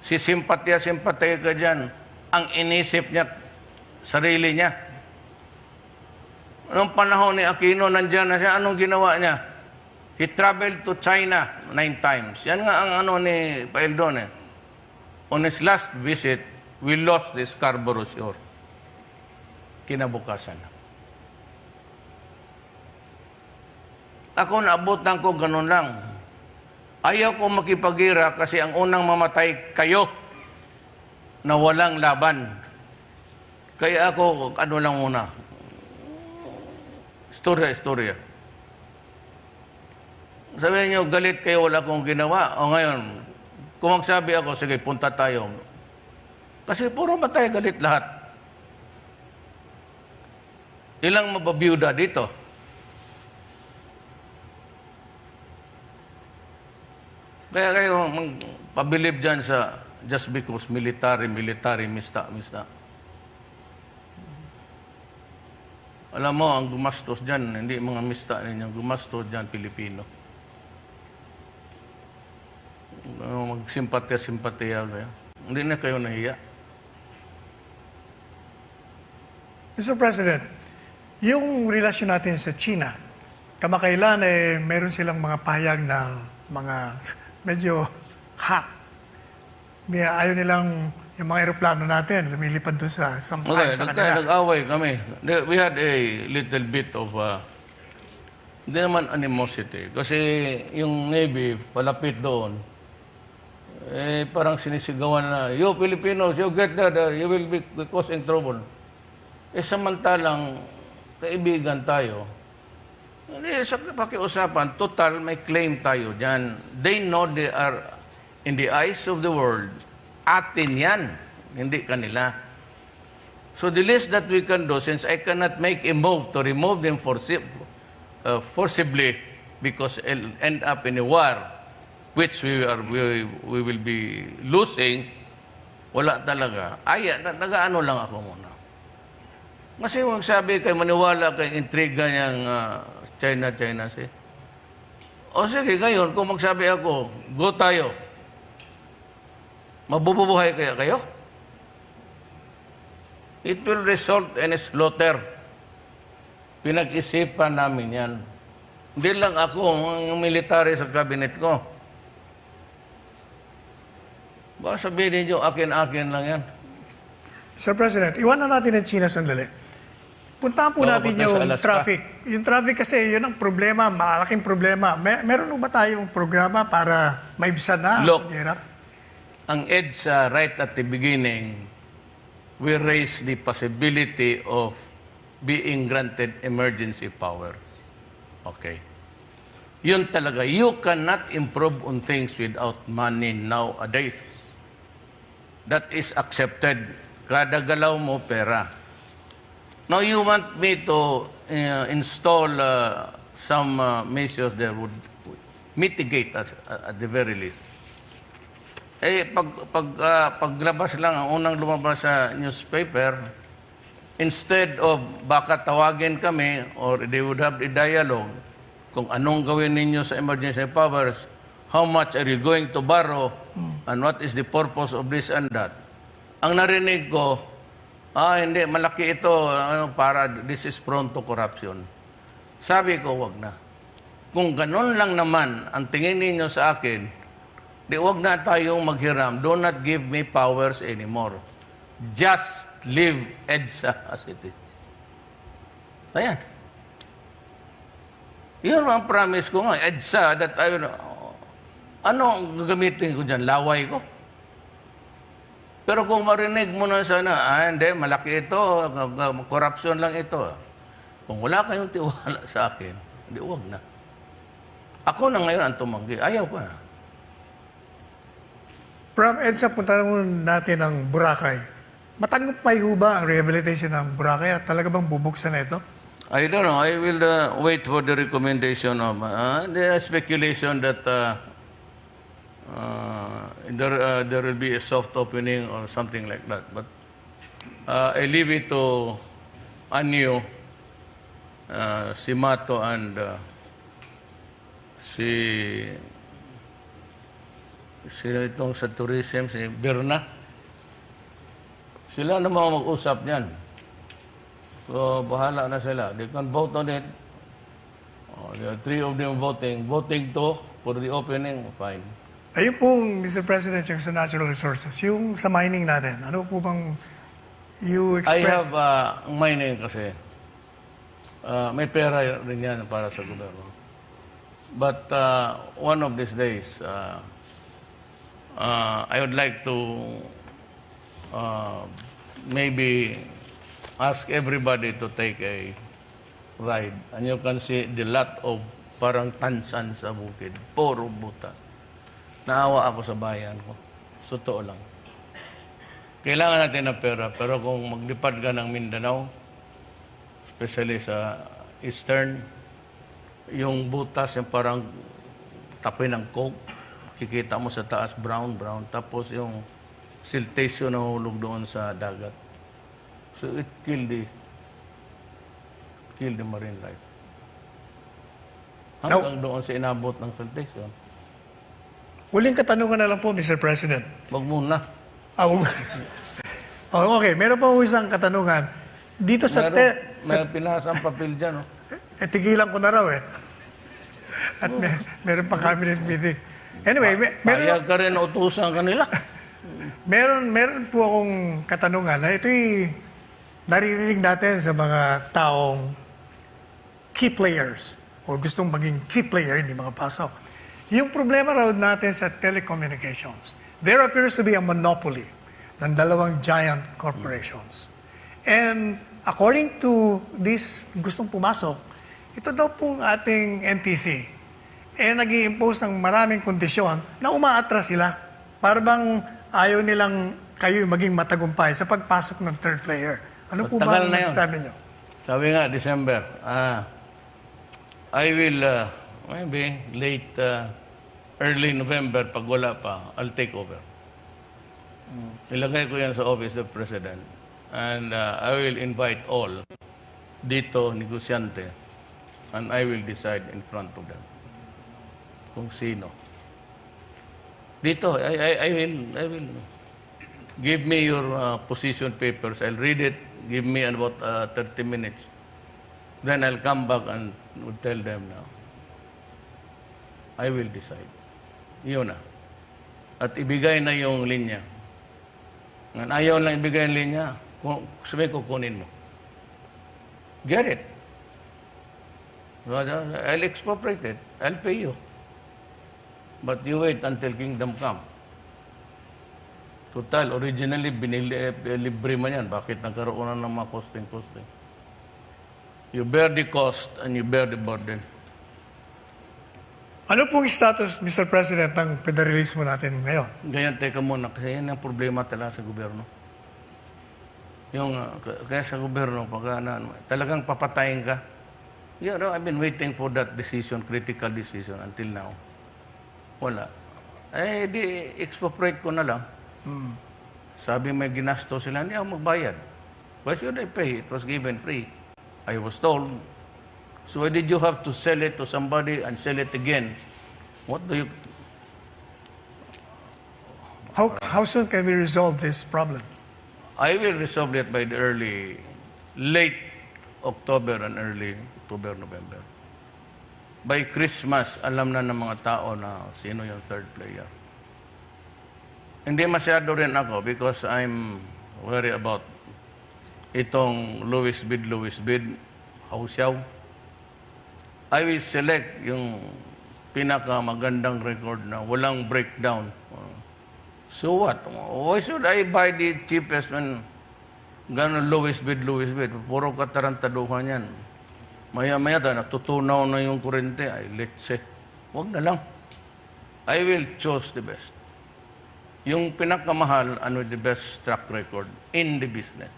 si simpatya ka dyan. Ang inisip niya, sarili niya. Noong panahon ni Aquino, nandyan na siya. Anong ginawa niya? He traveled to China 9 times. Yan nga ang ni Paeldon eh. On his last visit, we lost the Scarborough Shore. Kinabukasan. Ako naabutan ko ganun lang. Ayaw ko makipagira kasi ang unang mamatay kayo na walang laban. Kaya ako, lang muna. Istorya. Sabihin niyo, galit kayo, wala akong ginawa. O ngayon, kung magsabi ako, sige, punta tayo. Kasi puro matay, galit lahat. Ilang mababiyuda dito? Kaya kayo pabilib dyan sa just because military, mista. Alam mo, ang gumastos dyan, hindi mga mista ninyo, gumastos dyan, Pilipino. Magsimpatya kayo. Hindi na kayo nahiya. Mr. President, yung relasyon natin sa China, kamakailan meron silang mga pahayag na mga medyo hack. Ayaw nilang yung mga aeroplano natin, lumilipad doon sa kanila. Nag-away kami. We had a little bit of, hindi naman animosity. Kasi yung Navy, palapit doon, parang sinisigawan na, you Filipinos, you get that, you will be causing trouble. Samantalang, kaibigan tayo. Sa pakiusapan, total, may claim tayo dyan. They know they are, in the eyes of the world, atin yan, hindi kanila. So the least that we can do, since I cannot make a move to remove them forcibly, because it'll end up in a war, which we will be losing, wala talaga. Nag-ano lang ako muna. Kasi magsabi kayo, maniwala kay intriga niyang China. O sige, ngayon, kung magsabi ako, go tayo, mabubuhay kaya kayo? It will result in a slaughter. Pinag-isipan namin yan. Hindi lang ako, yung military sa cabinet ko. Baka sabihin niyo, akin lang yan. Sir President, iwanan natin ang China sandali. Puntahan po natin yung traffic yung traffic kasi, yun ang problema, malaking problema. Meron ba tayong programa para maibsan na ang Look, paghihirap? ang EDSA, right at the beginning, we raised the possibility of being granted emergency power. Okay. Yun talaga. You cannot improve on things without money nowadays. That is accepted. Kada galaw mo, pera. Now, you want me to install some measures that would mitigate us at the very least. Paglabas lang, ang unang lumabas sa newspaper, instead of baka tawagin kami or they would have a dialogue kung anong gawin ninyo sa emergency powers, how much are you going to borrow, and what is the purpose of this and that. Ang narinig ko, hindi, malaki ito, para this is prone to corruption. Sabi ko, wag na. Kung ganun lang naman ang tingin ninyo sa akin, di wag na tayong maghiram. Do not give me powers anymore. Just leave EDSA as it is. Ayan. Yun ang promise ko nga, EDSA, that I will, ano ang gagamitin ko dyan? Laway ko? Pero kung marinig mo na sana, hindi, malaki ito, corruption lang ito. Kung wala kayong tiwala sa akin, hindi, huwag na. Ako na ngayon ang tumanggi. Ayaw ko na. From EDSA, punta natin ang Boracay. Matagumpay ho ba ang rehabilitation ng Boracay at talaga bang bubuksan na ito? I don't know. I will wait for the recommendation of the speculation that there will be a soft opening or something like that. But I leave it to Anyo, si Mato, and sino itong sa tourism, si Berna. Sila naman mag-usap niyan. So, bahala na sila. They can vote on it. There are 3 of them voting. Voting to for the opening, fine. Ayun pong, Mr. President, yung sa natural resources, yung sa mining natin, ano po bang you I express? have mining kasi. May pera rin yan para sa gobyerno. But one of these days, I would like to maybe ask everybody to take a ride. And you can see the lot of parang tansan sa bukid. Puro butas. Naawa ako sa bayan ko. So, totoo lang. Kailangan natin ng pera, pero kung maglipad ka ng Mindanao, especially sa Eastern, yung butas, yung parang tapoy ng coke, kikita mo sa taas, brown. Tapos yung siltation na hulog doon sa dagat. So, it killed the marine life. Hanggang doon sa inabot ng siltation. Huling katanungan na lang po, Mr. President. Wag muna. Okay, meron pa po isang katanungan. Dito sa... May pinasang papel dyan, oh. Tigilan ko na raw eh. At meron pa cabinet meeting. Anyway, Payag ka rin utusan kanila. meron po akong katanungan na ito'y naririnig natin sa mga taong key players o gustong maging key player, hindi mga pasok. Yung problema raw natin sa telecommunications, there appears to be a monopoly ng dalawang giant corporations. And according to this gustong pumasok, ito daw pong ating NTC, nag-i-impose ng maraming kondisyon na umaatras sila. Para bang ayaw nilang kayo maging matagumpay sa pagpasok ng third player. Ano po ba ang masasabi nyo? Sabi nga, December, I will, maybe late, early November, pag wala pa, I'll take over. Ilagay ko yan sa Office of President. And I will invite all dito, negosyante, and I will decide in front of them kung sino. Dito, I will give me your position papers. I'll read it. Give me about 30 minutes. Then I'll come back and will tell them now. I will decide. Yun na. At ibigay na yung linya. Ngan ayaw lang ibigay yung linya, sabi ko, kunin mo. Get it. So, I'll expropriate it. I'll pay you. But you wait until kingdom come. Total, originally, libre man yan. Bakit nagkaroon na ng mga costing? You bear the cost and you bear the burden. Ano pong status, Mr. President, ng federalismo natin ngayon? Ganyan, teka muna, kasi yan ang problema talaga sa gobyerno. Kaya sa gobyerno, talagang papatayin ka. You know, I've been waiting for that decision, critical decision, until now. Wala. Di expropriate ko na lang. Sabi may ginasto sila, hindi ako magbayad. Why should I pay? It was given free. I was told. So why did you have to sell it to somebody and sell it again? What do you... How soon can we resolve this problem? I will resolve it by the late October and early October, November. By Christmas, alam na ng mga tao na sino yung third player. Hindi masyado rin ako because I'm worried about itong lowest bid, hausiyaw. I will select yung pinakamagandang record na walang breakdown. So what? Why should I buy the cheapest when gano'n lowest bid? Puro katarantaduhan yan. Maya-maya natutunaw na yung kurente. Let's say, wag na lang. I will choose the best. Yung pinakamahal and with the best track record in the business.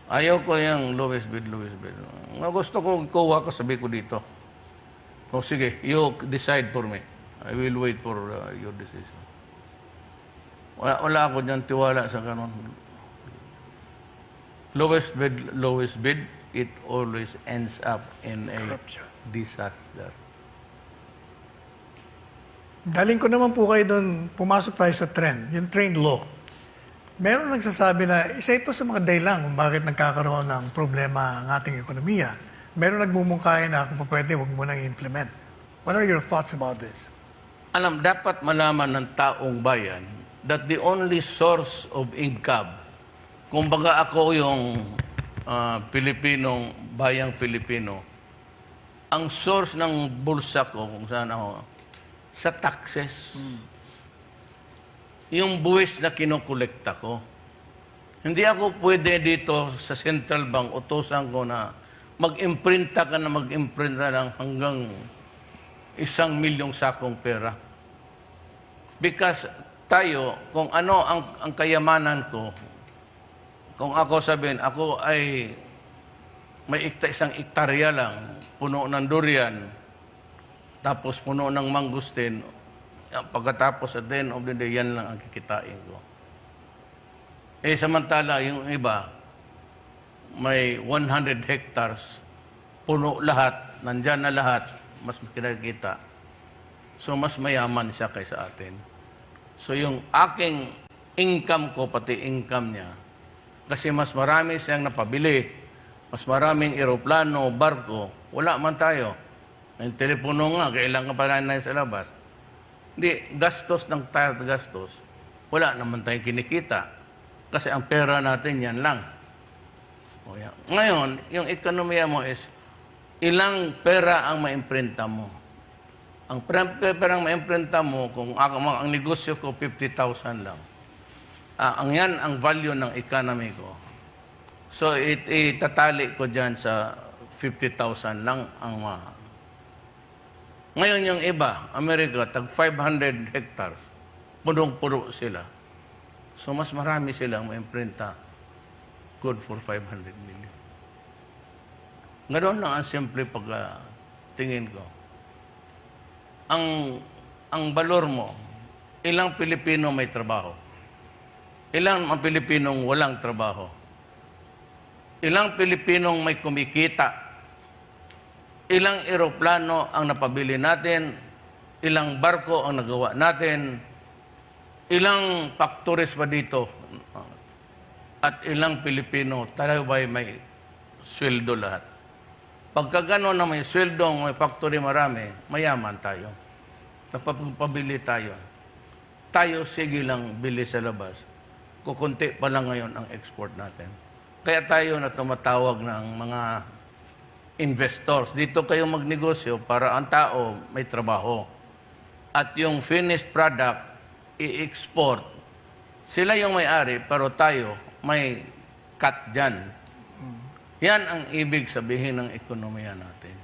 Ayaw ko yung lowest bid. Gusto ko kuha ka, sabi ko dito. O sige, you decide for me. I will wait for your decision. Wala ako dyan tiwala sa kanon. Lowest bid, it always ends up in a disaster. Daling ko naman po kayo doon, pumasok tayo sa trend, yung trade law. Meron nagsasabi na isa ito sa mga dahilan kung bakit nagkakaroon ng problema ang ating ekonomiya. Meron nagmumungkahi na kung pwede, huwag mo nang i-implement. What are your thoughts about this? Dapat malaman ng taong bayan that the only source of income, kumbaga ako yung bayang Pilipino, ang source ng bulsa ko, kung saan ako, sa taxes. Yung buwis na kinokolekta ko. Hindi ako pwede dito sa central bank, utosan ko na mag-imprinta lang hanggang 1,000,000 sakong pera. Because tayo, kung ano ang kayamanan ko, kung ako sabihin, ako ay may 1 hektarya lang, puno ng durian, tapos puno ng mangustin, pagkatapos at the end of the day, yan lang ang kikitain ko. Samantala, yung iba, may 100 hectares, puno lahat, nandyan na lahat, mas kinakita. So, mas mayaman siya kaysa atin. So, yung aking income ko, pati income niya, kasi mas marami siyang napabili, mas maraming eroplano, barko, wala man tayo. Yung telepono nga, kailangan pa na sa labas. Hindi, gastos ng tayo gastos, wala naman tayong kinikita. Kasi ang pera natin yan lang. O yan. Ngayon, yung ekonomiya mo is, ilang pera ang maimprinta mo. Ang pera ang maimprinta mo, kung ang negosyo ko, 50,000 lang. Ang yan ang value ng economy ko. So, itatali ko dyan sa 50,000 lang ang Ngayon yung iba, Amerika, tag 500 hectares, punong-puno sila. So mas marami silang maimprinta. Good for 500 million. Ganoon lang ang simple tingin ko. Ang balor mo, ilang Pilipino may trabaho? Ilang ang Pilipinong walang trabaho? Ilang Pilipinong may kumikita? Ilang eroplano ang napabili natin, ilang barko ang nagawa natin, ilang factories ba dito, at ilang Pilipino tayo ba may sweldo lahat. Pagka gano'n na may sweldo, may factory marami, mayaman tayo. Napapabili tayo. Tayo sige lang bili sa labas. Kukunti pa lang ngayon ang export natin. Kaya tayo na tumatawag ng mga investors. Dito kayo magnegosyo para ang tao may trabaho. At yung finished product, i-export. Sila yung may-ari, pero tayo may cut dyan. Yan ang ibig sabihin ng ekonomiya natin.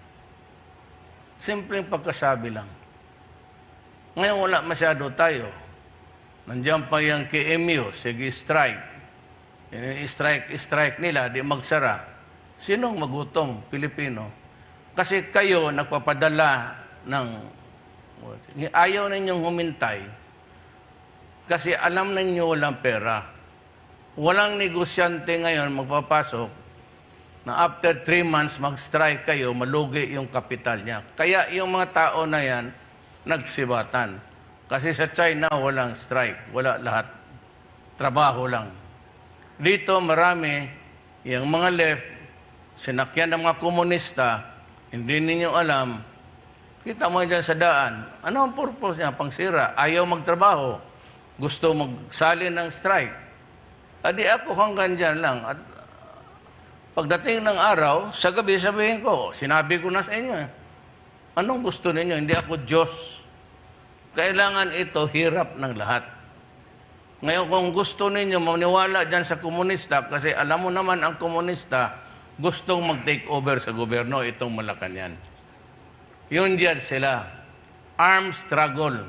Simpleng pagkasabi lang. Ngayon wala masyado tayo. Nandiyan pa yung KMU, sige strike. I-strike nila, di magsara. Sinong magutom? Pilipino. Kasi kayo nagpapadala ng... Ayaw ninyong humintay. Kasi alam ninyo walang pera. Walang negosyante ngayon magpapasok na after 3 months mag-strike kayo, malugi yung kapital niya. Kaya yung mga tao na yan, nagsibatan. Kasi sa China, walang strike. Wala lahat. Trabaho lang. Dito, marami, yung mga left, sinakyan ng mga komunista, hindi ninyo alam, kita mo dyan sa daan, ano ang purpose niya? Pangsira. Ayaw magtrabaho. Gusto magsali ng strike. Adi ako hanggang dyan lang. At pagdating ng araw, sa gabi sabihin ko, sinabi ko na sa inyo, anong gusto ninyo? Hindi ako Diyos. Kailangan ito hirap ng lahat. Ngayon, kung gusto ninyo maniwala dyan sa komunista, kasi alam mo naman ang komunista, gustong mag-take over sa gobyerno, itong Malacanang. Yun dyan sila. Armed struggle.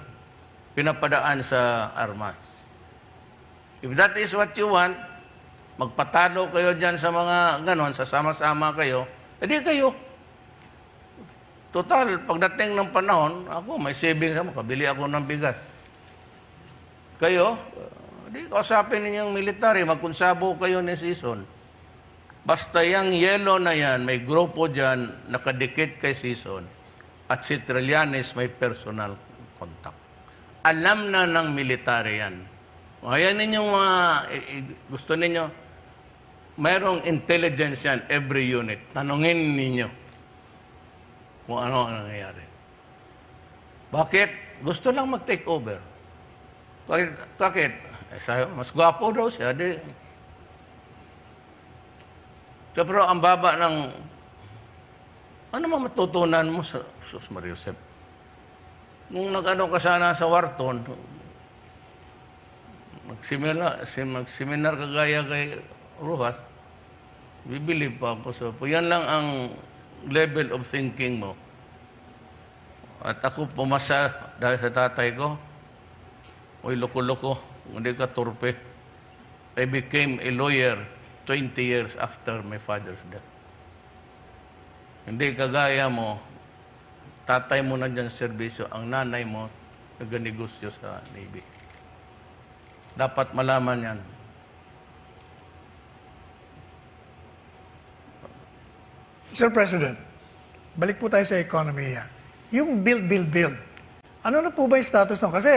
Pinapadaan sa armas. If that is what you want, magpatalo kayo dyan sa mga ganon, sasama-sama kayo, edi kayo. Total, pagdating ng panahon, ako may savings ako, kabili ako ng bigas. Kayo, di kausapin ninyong military, magkunsabo kayo ni season. Basta yung yellow na yan, may grupo dyan, nakadikit kay season. At si Trillanes may personal contact. Alam na ng military yan. Kaya ninyong mga, gusto ninyo, mayroong intelligence yan, every unit. Tanungin ninyo kung ano ang nangyayari. Bakit? Gusto lang mag-take over. Bakit? Mas gwapo daw siya. Pero ang baba ng... Ano man matutunan mo sa Sus Mariusep? Nung nag-ano ka sana sa Wharton, mag-seminar kagaya kay Rojas, bibili pa ako sa... Yan lang ang level of thinking mo. At ako pumasa dahil sa tatay ko, uy, loko-loko, hindi ka turpe. I became a lawyer 20 years after my father's death. Hindi kagaya mo, tatay mo na dyan sa serbisyo, ang nanay mo nag-negosyo sa Navy. Dapat malaman yan. Sir President, balik po tayo sa ekonomiya. Yung build. Ano na po ba yung status nung? Kasi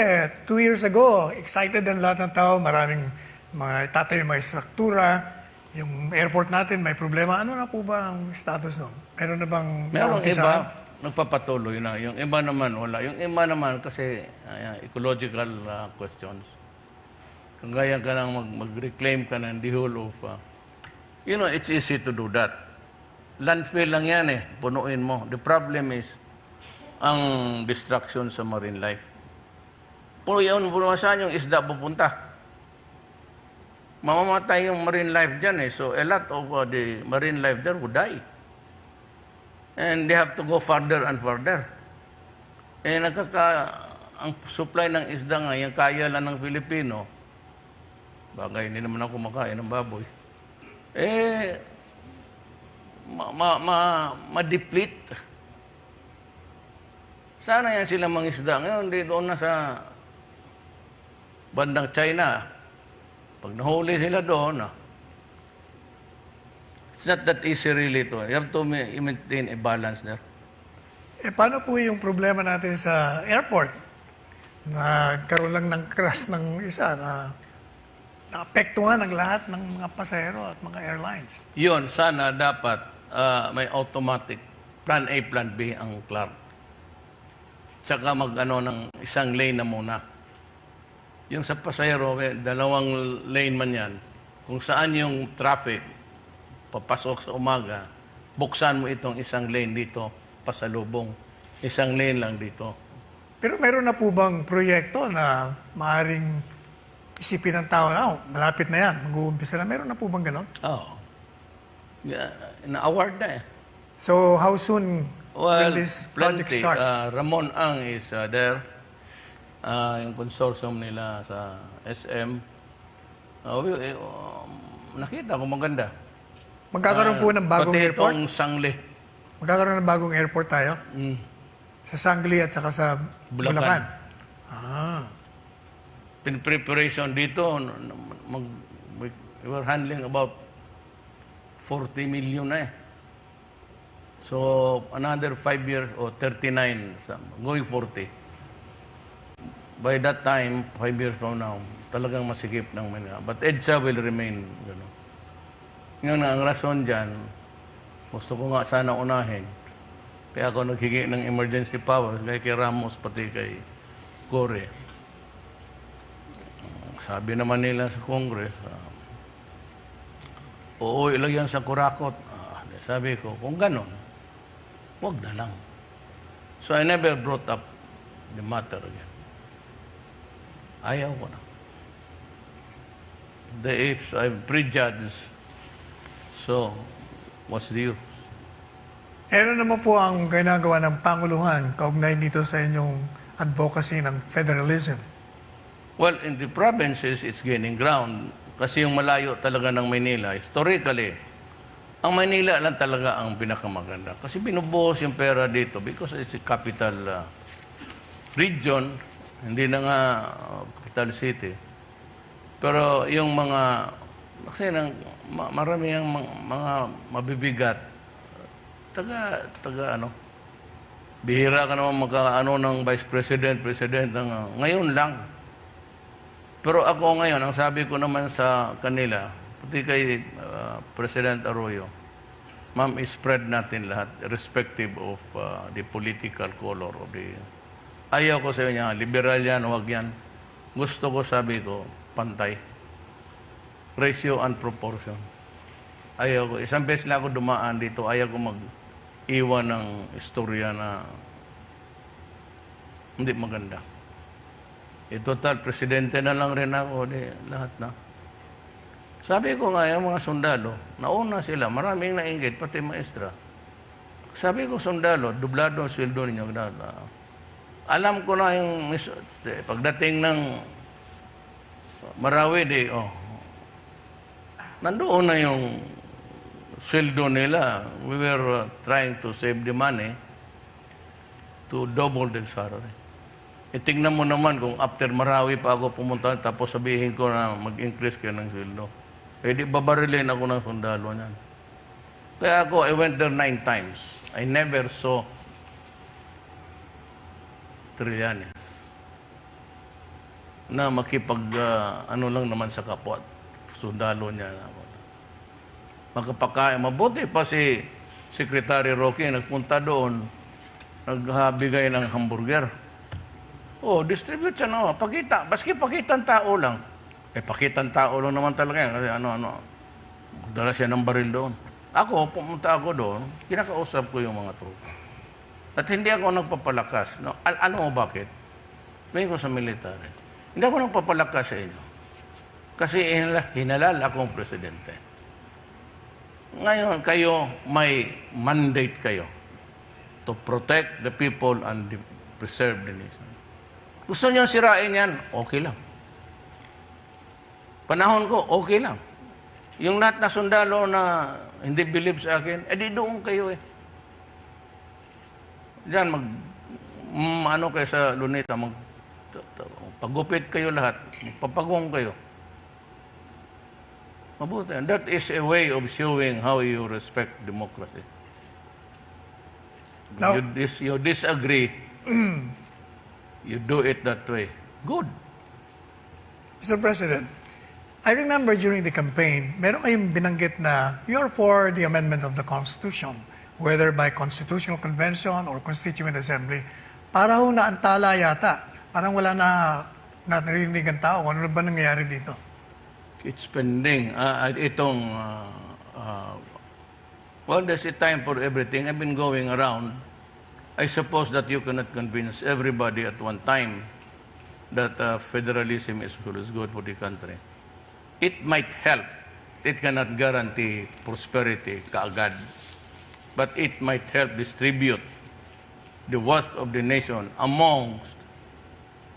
2 years ago, excited ang lahat ng tao, maraming mga tatayo, may struktura, yung airport natin may problema. Ano na po ba ang status nun? Meron na bang... Meron iba, nagpapatuloy na. Yung iba naman, wala. Yung iba naman kasi ecological questions. Kung gaya ka lang mag-reclaim ka ng the whole of... you know, it's easy to do that. Landfill lang yan punuin mo. The problem is, ang destruction sa marine life. Saan yung isda pupunta? Mamamatay yung marine life dyan So a lot of the marine life there would die. And they have to go further and further. Ang supply ng isda nga, yung kaya lang ng Pilipino, bagay, hindi naman ako kumakain ng baboy, ma-deplete. Sana yan sila mangisda. Ngayon, di doon na sa bandang China. Pag nahuli sila doon, it's not that easy really to. You have to maintain a balance there. Paano po yung problema natin sa airport? Nagkaroon lang ng crash ng isa na naapektuhan ang lahat ng mga pasahero at mga airlines. Yun, sana dapat may automatic plan A, plan B ang Clark. Tsaka mag-ano ng isang lane na muna. Yung sa pasahero, dalawang lane man yan. Kung saan yung traffic, papasok sa umaga, buksan mo itong isang lane dito, pasalubong. Isang lane lang dito. Pero meron na po bang proyekto na maaaring isipin ng tao na, malapit na yan, mag-uumpisa na. Meron na po bang ganon? Oh. Yeah, na-award na eh. So, how soon Well, will this project plenty. start? Ramon Ang is there. Yung consortium nila sa SM. Nakita ko maganda. Magkakaroon po ng bagong pati airport? itong Sangli. Magkakaroon ng bagong airport tayo? Mm. Sa Sangli at saka sa Bulacan. Bulacan. Ah. Preparation dito, we were handling about 40 million na eh. So, another 5 years or 39, going 40. By that time, 5 years from now, talagang masikip ng Manila. But EDSA will remain. Gano. Ngayon ang rason dyan, gusto ko nga sana unahin. Kaya ako naghingi ng emergency powers kay Ramos pati kay Core. Sabi naman nila sa Congress, oo, ilagyan sa kurakot. Sabi ko, kung ganon, wag na lang. So I never brought up the matter again. Ayaw ko na. If I'm prejudged, so what's the use? Ano naman po ang ginagawa ng Panguluhan kaugnay dito sa inyong advocacy ng federalism? Well, in the provinces, it's gaining ground. Kasi yung malayo talaga ng Maynila, historically, ang Maynila lang talaga ang pinakamaganda. Kasi binubuhos yung pera dito because it's a capital region, hindi na nga capital city. Pero yung mga, kasi marami yung mga mabibigat, bihira ka naman magkaano ng vice president, ngayon lang. Pero ako ngayon, ang sabi ko naman sa kanila, pati kay President Arroyo, ma'am, spread natin lahat, irrespective of the political color of the... Ayaw ko sa inyo, liberal yan, huwag yan. Gusto ko, sabi ko, pantay. Ratio and proportion. Ayaw ko. Isang beses lang ako dumaan dito, ayaw ko mag-iwan ng istorya na hindi maganda. Total, presidente na lang rin ako, lahat na. Sabi ko nga, yung mga sundalo, nauna sila, maraming nainggit, pati maestra. Sabi ko, sundalo, dublado ang sweldo ninyo. Alam ko na yung, pagdating ng Marawi, nandoon na yung sweldo nila. We were trying to save the money to double the salary. Tingnan mo naman kung after Marawi pa ako pumunta, tapos sabihin ko na mag-increase kayo ng sweldo. Di babarilin ako ng sundalo niyan. Kaya ako, I went there 9 times. I never saw Trillanes na makipag, ano lang naman sa kapwa, sundalo niya. Magkapakain. Mabuti pa si Secretary Roque, nagpunta doon, nagbigay ng hamburger. Distribute siya na. Pakita. Baski pakita ang tao lang. Pakita ang tao lang naman talaga yan. Kasi magdala siya ng baril doon. Ako, pumunta ako doon, kinakausap ko yung mga tropa. At hindi ako nagpapalakas. No? Alam mo bakit? Sabihin ko sa military. Hindi ako nagpapalakas sa inyo. Kasi hinalal akong presidente. Ngayon, kayo, may mandate kayo to protect the people and preserve the nation. Gusto niyo sirain yan, okay lang. Panahon ko, okay lang. Yung lahat na sundalo na hindi believe sa akin, di doon kayo eh. Diyan, ano kayo sa Luneta, pagupit kayo lahat, magpapagong kayo. Mabuti. That is a way of showing how you respect democracy. Now, You disagree, you do it that way. Good. Mr. President, I remember during the campaign, meron kayong binanggit na you're for the amendment of the Constitution, whether by Constitutional Convention or Constituent Assembly. Para ho naantala yata. Parang wala na narinig ang tao. Ano ba nangyayari dito? It's pending. Itong Well, there's a time for everything. I've been going around. I suppose that you cannot convince everybody at one time that federalism is good for the country. It might help. It cannot guarantee prosperity kaagad. But it might help distribute the wealth of the nation amongst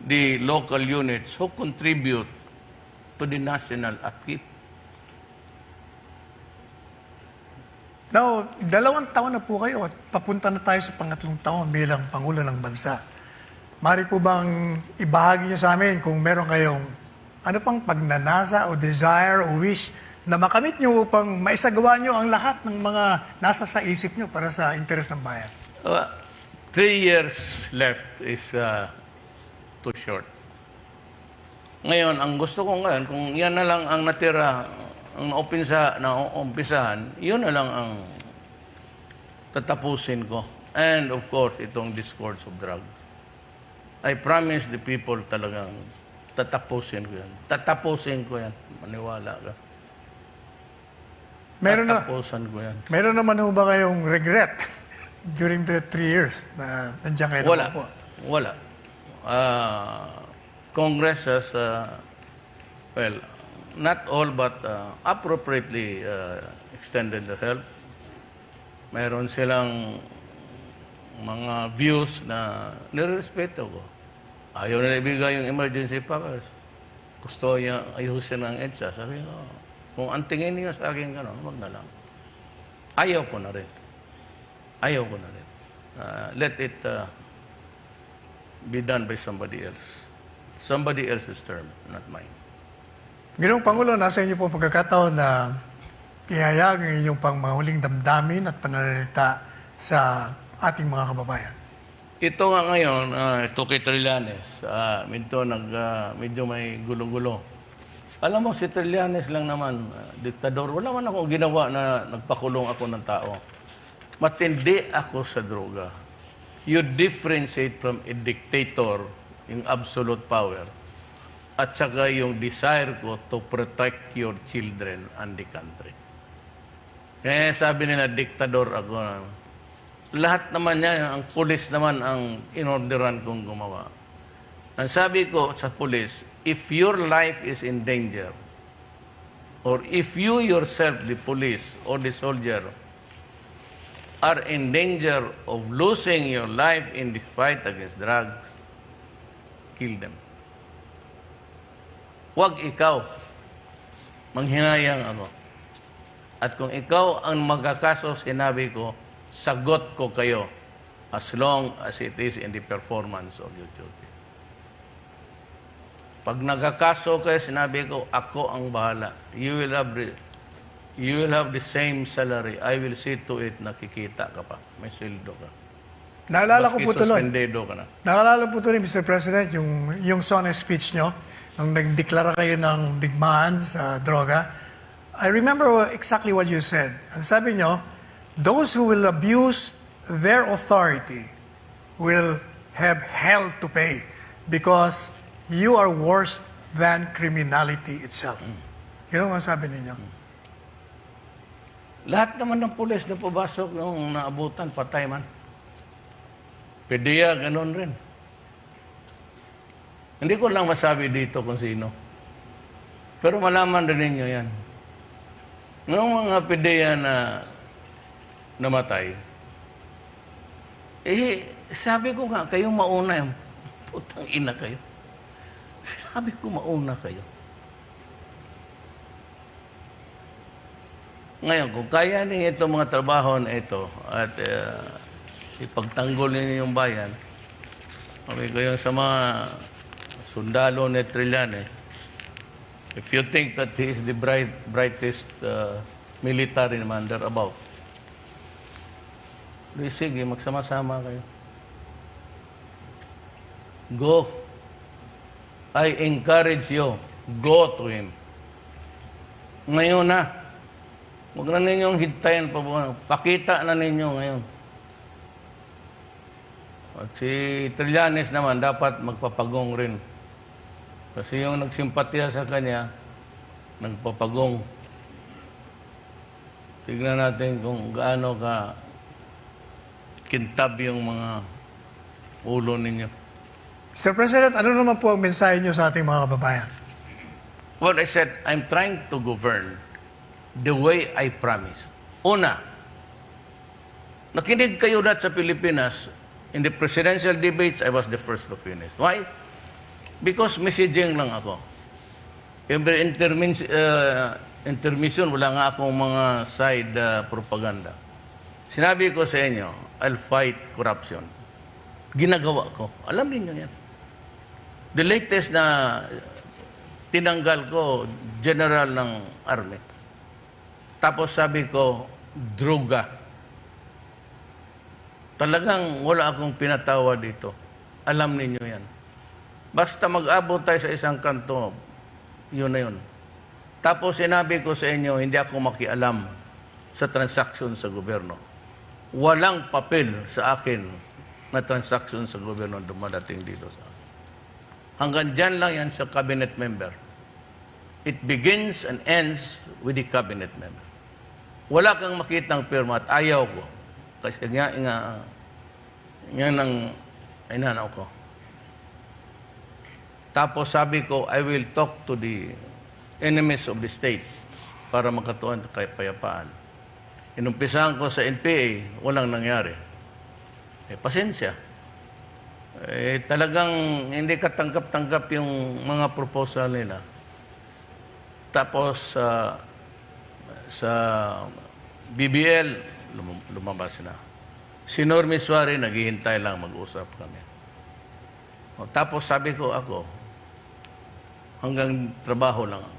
the local units who contribute to the national upkeep. Now, 2 taon na po kayo at papunta na tayo sa pangatlong taon bilang Pangulo ng Bansa. Mari po bang ibahagi niyo sa amin kung meron kayong ano pang pagnanasa o desire o wish na makamit niyo upang maisagawa niyo ang lahat ng mga nasa sa isip niyo para sa interes ng bayan? 3 years left is too short. Ngayon, ang gusto ko ngayon, kung yan na lang ang natira, ang umpisahan, yun na lang ang tatapusin ko. And of course, itong discourse of drugs. I promise the people talagang tatapusin ko yan. Tatapusin ko yan. Maniwala ka. Tatapusin ko yan. Meron naman ho ba kayong regret during the 3 years na nandiyan kayo Wala. na po? Wala. Congress has, well, not all but appropriately extended the help. Mayroon silang mga views na nirespeto ko. Ayaw na ibigay yung emergency powers. Gusto niya ayusin ang EDSA. Sabi ko, kung ang tingin niyo sa akin gano'n, wag na lang. Ayaw ko na rin. Ayaw ko na rin. Let it be done by somebody else. Somebody else's term, not mine. Ginoong Pangulo, nasa inyo po ang pagkakataon na ihayag ang inyong pang mga huling damdamin at pananalita sa ating mga kababayan. Ito nga ngayon, ito kay Trillanes, medyo may gulo-gulo. Alam mo, si Trillanes lang naman, diktador. Wala man ako ginawa na nagpakulong ako ng tao. Matindi ako sa droga. You differentiate from a dictator in absolute power at saka yung desire ko to protect your children and the country. Kaya sabi nila, diktador ako. Lahat naman yan, ang pulis naman ang inorderan kong gumawa. Ang sabi ko sa pulis, if your life is in danger, or if you yourself, the police or the soldier, are in danger of losing your life in the fight against drugs, kill them. Huwag ikaw. Manghinayang ako. At kung ikaw ang magkakaso, sinabi ko, sagot ko kayo as long as it is in the performance of your duty. Pag nagkakaso kayo, sinabi ko, ako ang bahala. You will have the same salary. I will see to it na kikita ka pa. May sweldo ka. Naalala ko po tuloy. Suspendedo ka na. Naalala po tuloy, Mr. President, yung sonnet speech nyo, nung nagdeklara kayo ng digmaan sa droga. I remember exactly what you said. Ang sabi nyo, those who will abuse their authority will have hell to pay because you are worse than criminality itself. Yun ang sabi ninyo. Lahat naman ng pulis na pumasok nung naabutan, patay man. Pedia, ganun rin. Hindi ko lang masabi dito kung sino. Pero malaman rin ninyo yan. Noong mga pedia na namatay, sabi ko nga, kayong mauna yan. Putang ina kayo. Sabi ko, mauna kayo. Ngayon, kung kaya niyo itong mga trabaho na ito at ipagtanggol niyo yung bayan, sabi ko yung sa mga sundalo ni Trillanes, if you think that he is the brightest military man thereabout, sige, magsama-sama kayo. Go. I encourage you. Go to him. Ngayon na. Huwag na ninyong hintayin pa. Pakita na ninyo ngayon. At si Trillanes naman dapat magpapagong rin. Kasi yung nagsimpatiya sa kanya, nagpapagong. Tignan natin kung gaano ka kintab yung mga ulo ninyo. Mr. President, ano naman po ang mensahe niyo sa ating mga kababayan? Well, I said, I'm trying to govern the way I promised. Una, nakinig kayo na sa Pilipinas. In the presidential debates, I was the first to finish. Why? Because messaging lang ako. Every intermission, wala nga akong mga side propaganda. Sinabi ko sa inyo, I'll fight corruption. Ginagawa ko. Alam niyo yan. The latest na tinanggal ko, general ng army. Tapos sabi ko, droga. Talagang wala akong pinatawa dito. Alam niyo yan. Basta mag-abot tayo sa isang kanto, yun na yun. Tapos sinabi ko sa inyo, hindi ako makialam sa transaksyon sa gobyerno. Walang papel sa akin na transaksyon sa gobyerno dumadating dito sa akin. Hanggang dyan lang yan sa cabinet member. It begins and ends with the cabinet member. Wala kang makitang pirma at ayaw ko. Kasi nga ang inanaw ko. Tapos sabi ko, I will talk to the enemies of the state para makatuon kay payapaan. Inumpisahan ko sa NPA, walang nangyari. Pasensya. Talagang hindi katanggap-tanggap yung mga proposal nila. Tapos sa BBL, lumabas na. Si Normi Suarez, naghihintay lang, mag-usap kami. Tapos sabi ko ako, hanggang trabaho lang ako.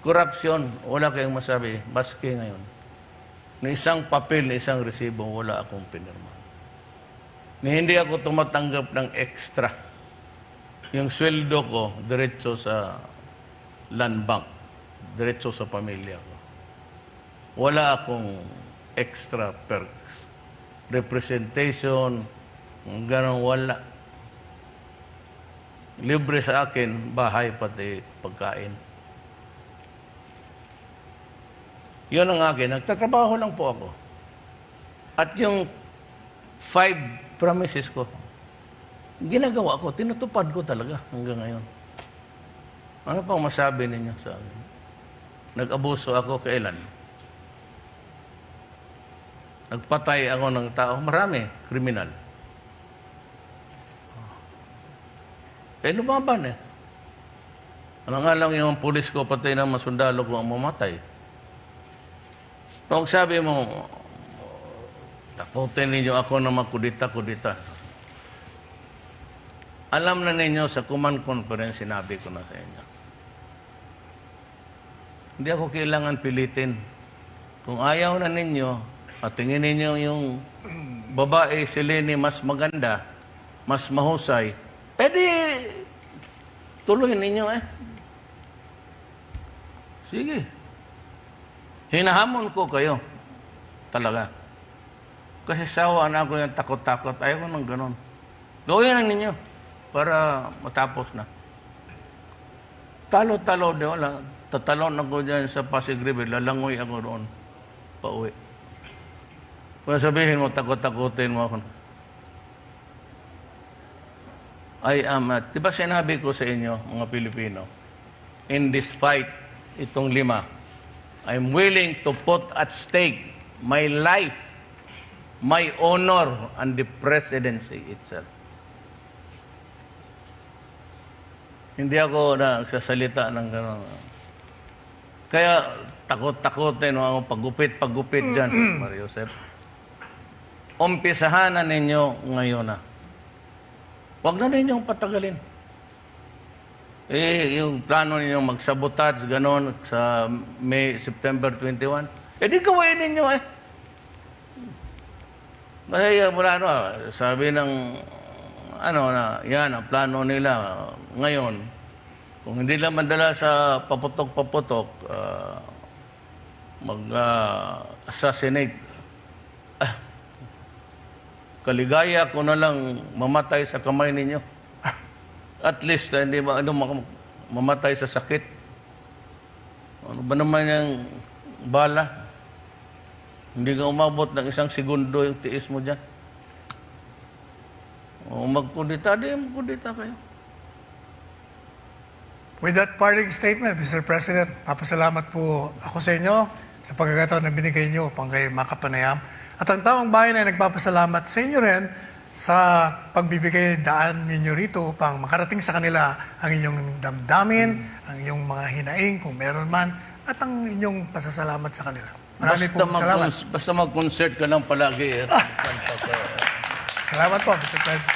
Korupsyon, wala kayong masabi, baski ngayon. Na isang papel, na isang resibo, wala akong pinirma. Na hindi ako tumatanggap ng extra. Yung sweldo ko, diretso sa land bank, diretso sa pamilya ko. Wala akong extra perks. Representation, ganun wala. Libre sa akin, bahay pati pagkain. Yun ang akin. Nagtatrabaho lang po ako. At yung 5 promises ko, ginagawa ko, tinutupad ko talaga hanggang ngayon. Ano pang masabi ninyo sa akin? Nag-abuso ako kailan? Nagpatay ako ng tao. Marami, kriminal. Lumaban eh. Ano nga lang yung pulis ko, patay ng masundalo ko ang mamatay. Kung sabi mo, takutin ninyo ako na makudita-kudita. Alam na ninyo sa command conference, sinabi ko na sa inyo. Hindi ako kailangan pilitin. Kung ayaw na ninyo, at tingin ninyo yung babae, si Lenny, mas maganda, mas mahusay, edi tuloy ninyo eh. Sige. Hinahamon ko kayo. Talaga. Kasi sawa na ako yung takot-takot. Ayaw ko ng ganon. Gawin na ninyo para matapos na. Talo-talo, di wala. Tatalon ako dyan sa Pasig River. Lalangoy ako doon. Pauwi. Kung sabihin mo, takot-takotin mo ako. Di ba sinabi ko sa inyo, mga Pilipino, in this fight, itong 5, I'm willing to put at stake my life, my honor, and the presidency itself. Hindi ako nagsasalita ng gano'n. Kaya takot-takotin mo, pagupit dyan, Mario Joseph. Umpisahan na ninyo ngayon na. Huwag na ninyong patagalin. Yung plano ninyong magsabotage, gano'n, sa September 21, di gawin ninyo eh. Kasi sabi ng, yan, ang plano nila ngayon, kung hindi lang mandala sa paputok-paputok, mag-assassinate, kaligaya ko na lang mamatay sa kamay ninyo. At least, hindi mamatay sa sakit. Ano ba naman yung bala. Hindi ka umabot ng 1 segundo yung tiis mo dyan. O magkudita, magkudita kayo. With that parting statement, Mr. President, papasalamat po ako sa inyo sa pagkakataon na binigay niyo upang kayo makapanayam. At ang taong bayan ay nagpapasalamat sa inyo rin sa pagbibigay daan ninyo rito upang makarating sa kanila ang inyong damdamin, ang inyong mga hinaing kung meron man, at ang inyong pasasalamat sa kanila. Maraming po salamat. Basta mag-concert ka lang palagi. Salamat po, Mr. President.